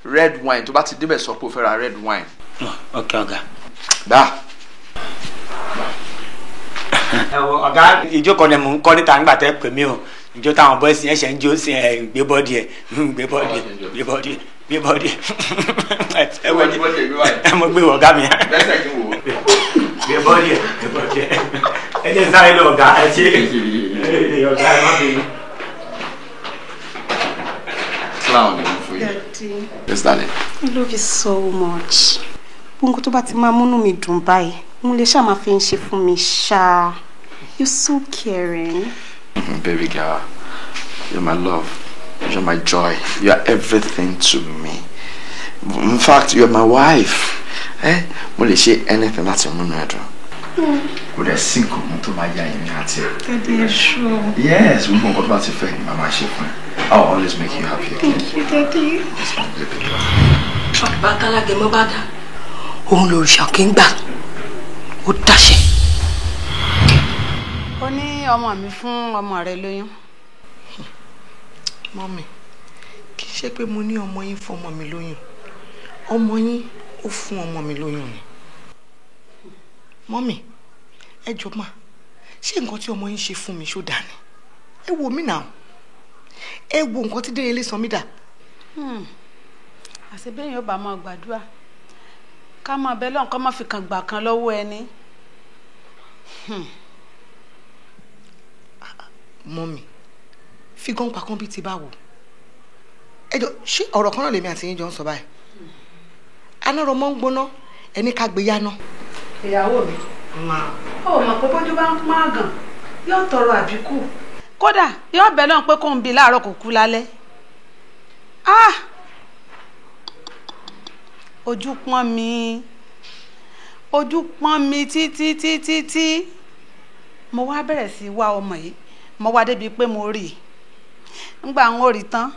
Red wine tó bá ti débẹ̀ sọ pé o fẹ́ ra red wine. Okay, ọ̀gá. Dá. Ọ̀gá ìjókòó ni mò ń kọ́ níta nígbà tẹ́ pè mí o. Ìjó táwọn bọ́ọ̀sì ẹ̀ṣẹ̀ ń jó sí gbé bọ́ọ̀dì ẹ̀ ẹ mo gbé ọ̀gá mi. Gbé bọ́ọ̀dì ẹ̀ ẹ jẹ́ sáré lọ ọ̀gá ẹ ṣe ọ̀gá ẹ má bínú. Clown for you. Yes, darling. I love you so much. Gbogbo tó bá ti máa múnú mi dùn báyìí, mo lè ṣáà máa fi ń ṣe fún mi ṣá. You're so caring. Baby girl, you're my love. You're my joy. You're everything to me. In fact, you're my wife. Mo lè ṣe anything láti múnú ẹ dùn. Kò dẹ̀ sí nǹkan mú tó máa yá èmi àti ẹ. Daddy, you're sure? Yes, gbogbo nǹkan tó bá ti fẹ́ ni màmá ṣe fún ẹ. I'll always make you happy, okay? Thank you, Daddy. Bá tálágẹ̀ mọ́ bá dá. Òun lòrìṣà kì í gbà. Ó dáṣẹ. Ó ní ọmọ mi fún ọmọ rẹ̀ lóyún. Mọ́mì, kì í ṣe pé mo ní ọmọ yín fún ọmọ mi lóyún. Ọmọ yín ó fún ọmọ mi lóyún ni. Mọ́mì, ẹ jọ̀ọ́ mà, ṣé nǹkan tí ọmọ yín ṣe fún mi ṣó dà ni? Ẹ wò mí náà. Ẹ wo nǹkan tí Dérelé sọ mí dà. Àṣé bẹ́ẹ̀ yóò bá máa gbàdúrà. Ká máa bẹ lọ́n kọ́ máa fi kàn gbà kan lọ́wọ́ ẹni. Mọ́mì, fi gan pa kan bí ti báwo. Ẹ jọ̀ọ́, ṣé ọ̀rọ̀ kan náà lèmi àti yín jọ ń sọ báyìí? Anárọ̀ mọ́ ń gbóná, ẹni ká gbé yáná. Ìyàwó mi. Ó mọ̀ pé bójú bá ń pọ́n àgàn, yóò tọrọ àbíkú. Kódà, yóò bẹ lọ́n pé kó ń bi láàárọ̀ kò kú lálẹ́. Ojú pọ́n mi títí. Mo wá bẹ̀rẹ̀ sí wá ọmọ yìí. Mo wá débi pé mo rí i. Ńgbà ń rí tán,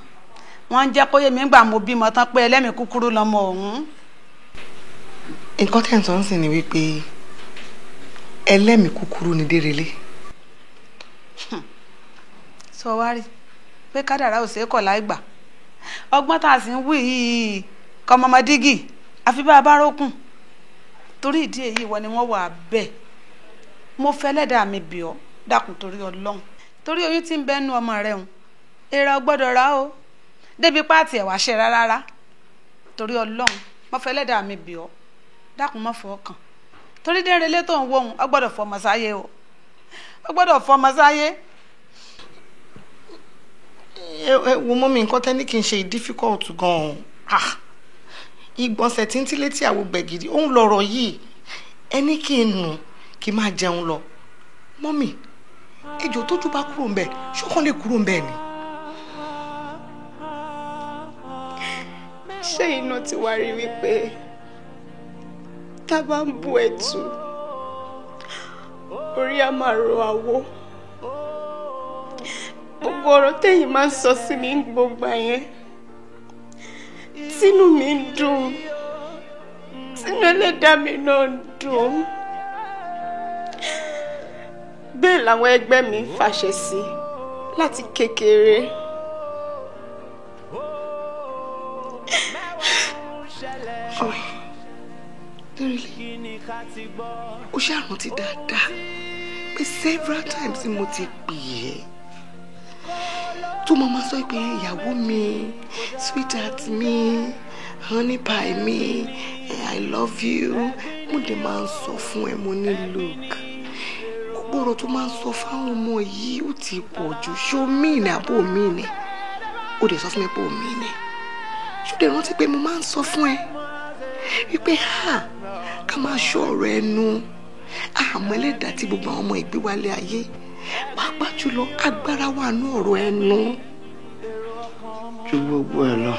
wọ́n jẹ́ kó yé mi ńgbà mo bímọ tán pé ẹlẹ́mìí kúkúrú lọmọ òun. Nǹkan tẹ́ ń sọ ń sìn ni wípé ẹlẹ́mìí kúkúrú ni Dérelé. Sọ wá rí pé kádàrá ò ṣeé kọ̀ láì gbà. Ọgbọ́n tá a sì ń wí yìí kọ́ mọ́mọ́dígì àfi bá a bá rókùn. Torí ìdí èyí wọ ni wọ́n wà bẹ́ẹ̀. Mo fẹ́ lẹ́dàá mi bì ọ́ dákun torí Ọlọ́run. Torí oyún tí ń bẹ́nu ọmọ rẹ̀ hùn. Èrè ọgbọ́dọ̀ rà ó. Débi páàtì ẹ̀wà ṣe rárá. Torí Ọlọ́run mo fẹ́ lẹ́dàá mi bì ọ́ dákun má fọ́ kàn. Torí Dérelé tó ń wo òun ọ gbọ́dọ̀ fọmọ sáyé o. Ọ gbọ́dọ̀ fọmọ sáyé. Ẹ wo mọ́mì, nǹkan tẹ́ ní kí n ṣe difficult gan-an. Ìgbọ̀nsẹ̀ tí ń tí létí àwo gbẹ̀gìrì òun lọ̀rọ̀ yìí. Ẹni kí n nù kí n máa jẹun lọ. Mọ́mì, ejò tójú bá kúrò ń bẹ̀ ṣókàn lè kúrò ń bẹ̀ ni. Ṣé iná ti wá rí wípé tá a bá ń bu ẹ̀tù orí á máa ro àwo? Gbogbo ọ̀rọ̀ tẹ́yìn máa ń sọ sí mi gbogbo yẹn tínú mi ń dùn, tínú ẹlẹ́dàá mi náà ń dùn. Bẹ́ẹ̀ làwọn ẹgbẹ́ mi ń fàṣẹ sí láti kékeré. Dérelé, ó ṣàrántí dáadáa pé several times mo ti pè é tó mọ máa sọ pé ìyàwó mi, sweetheart mi, honey pie mi, I love you. Mo dé máa ń sọ fún ẹ, mo ní look, gbogbo ọ̀rọ̀ tó máa ń sọ fáwọn ọmọ yìí ó ti pọ̀ jù. Ṣó mí ní àbó mi ní? Ó dẹ̀ sọ fún mi pé ó mí ní. Ṣó dẹ̀ rántí pé mo máa ń sọ fún ẹ wípé ká máa ṣọ́ ọ̀rọ̀ ẹnu. Àmọ́ ẹlẹ́dàá tí gbogbo àwọn ọmọ ìgbé wálé ayé, pàápàá jùlọ agbára wà ní ọ̀rọ̀ ẹnu. Ju gbogbo ẹ lọ,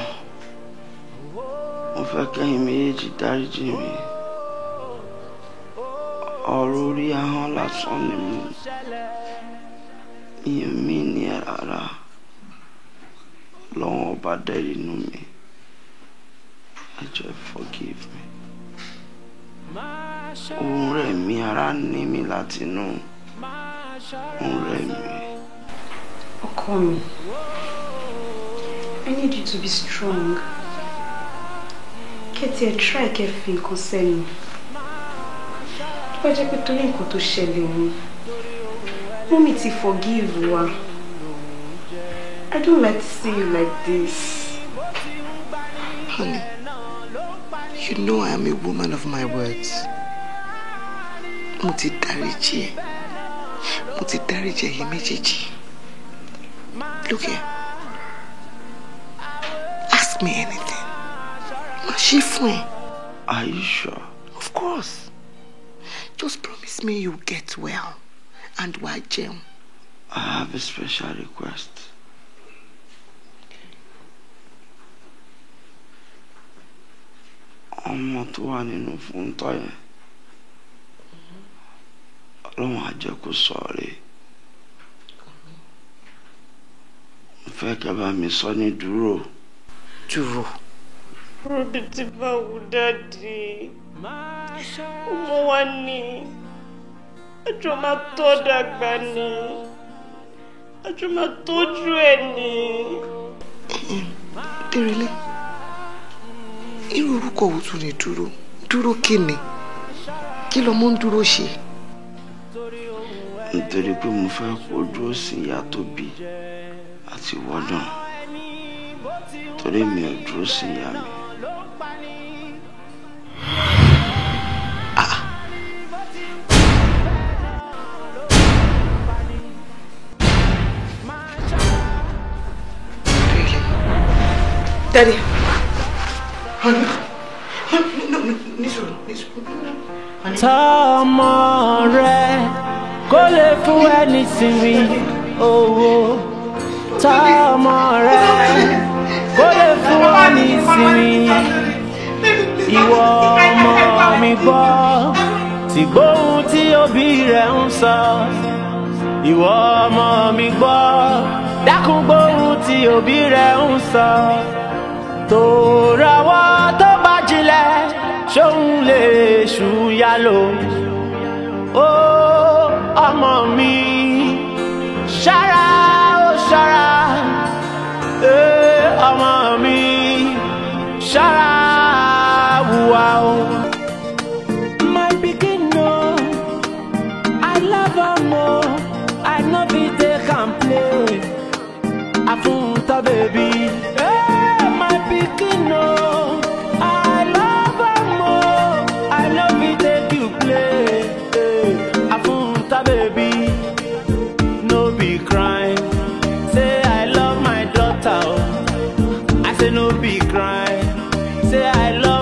mo fẹ́ kẹ́yìn méjèèjì dáríjì mi. Ọ̀rọ̀ orí ahọ́n lásán ni mi ní ẹ rárá. Lọ́wọ́n ọba dẹ́rì inú mi. Ẹ jọ̀ọ́ forgive me. Òun rẹ̀ mi, ara ní mi látinú. Òun rẹ̀ mi. Ọkọ mi, I need you to be strong. Kẹ́tì ẹ̀ try kẹ́ fi nǹkan sẹ́nu. Tó bá jẹ́ pé torí nǹkan tó ṣẹlẹ̀ ni, Mummy ti forgive wa. I don't like to see you like this. Honey, you know I am a woman of my words. Mo ti dáríjì ẹ́. Mo ti dáríjì ẹ̀yin méjèèjì. Look here. Ask me anything. Má ṣe fún ẹ. Are you sure? Of course. Just promise me you'll get well and wàá jẹun. I have a special request. ọmọ tó wà nínú fún tọ́ yẹn ọlọ́run á jẹ́ kó sọ̀rẹ́ mo fẹ́ kẹ́ bá mi sọ ní dúró. Dúró. Rúbí ti bá wù dáàdì. Ọmọ wa ni. Àjọ máa tọ́ dàgbà ni. Àjọ máa tọ́jú ẹ̀ ni. Dérelé, irú orúkọ wo tún lè dúró? Dúró kí ni? Kí lọmọ ń dúró ṣe? Nítorí pé mo fẹ́ kó dúró sí ìyá tó bí àti wọ́dàn. Torí mi ò dúró sí ìyá mi. Daddy. Honey. No, Tọ́mọ rẹ kó lè fún ẹ nísinmi owó. Tọ́mọ rẹ kó lè fún ẹ nísinmi. Ìwọ ọmọ mi gbọ́ tí gbóhùn tí òbí rẹ̀ ń sọ. Ìwọ ọmọ mi gbọ́ dákun gbóhùn tí òbí rẹ̀ ń sọ. Tòràwọ̀ tó bá jinlẹ̀ ṣóun lè ṣùyà lò. Ó ọmọ mi ṣọ́ra ó ṣọ́ra. Ọmọ mi ṣọ́ra wùwà o. My pikin no, I love am o. I no fit take am play. Afunta baby. My pikin no, I love am o. I no fit take you play. Afunta baby, no be crime. Say I love my daughter o. I say no be crime. Say I love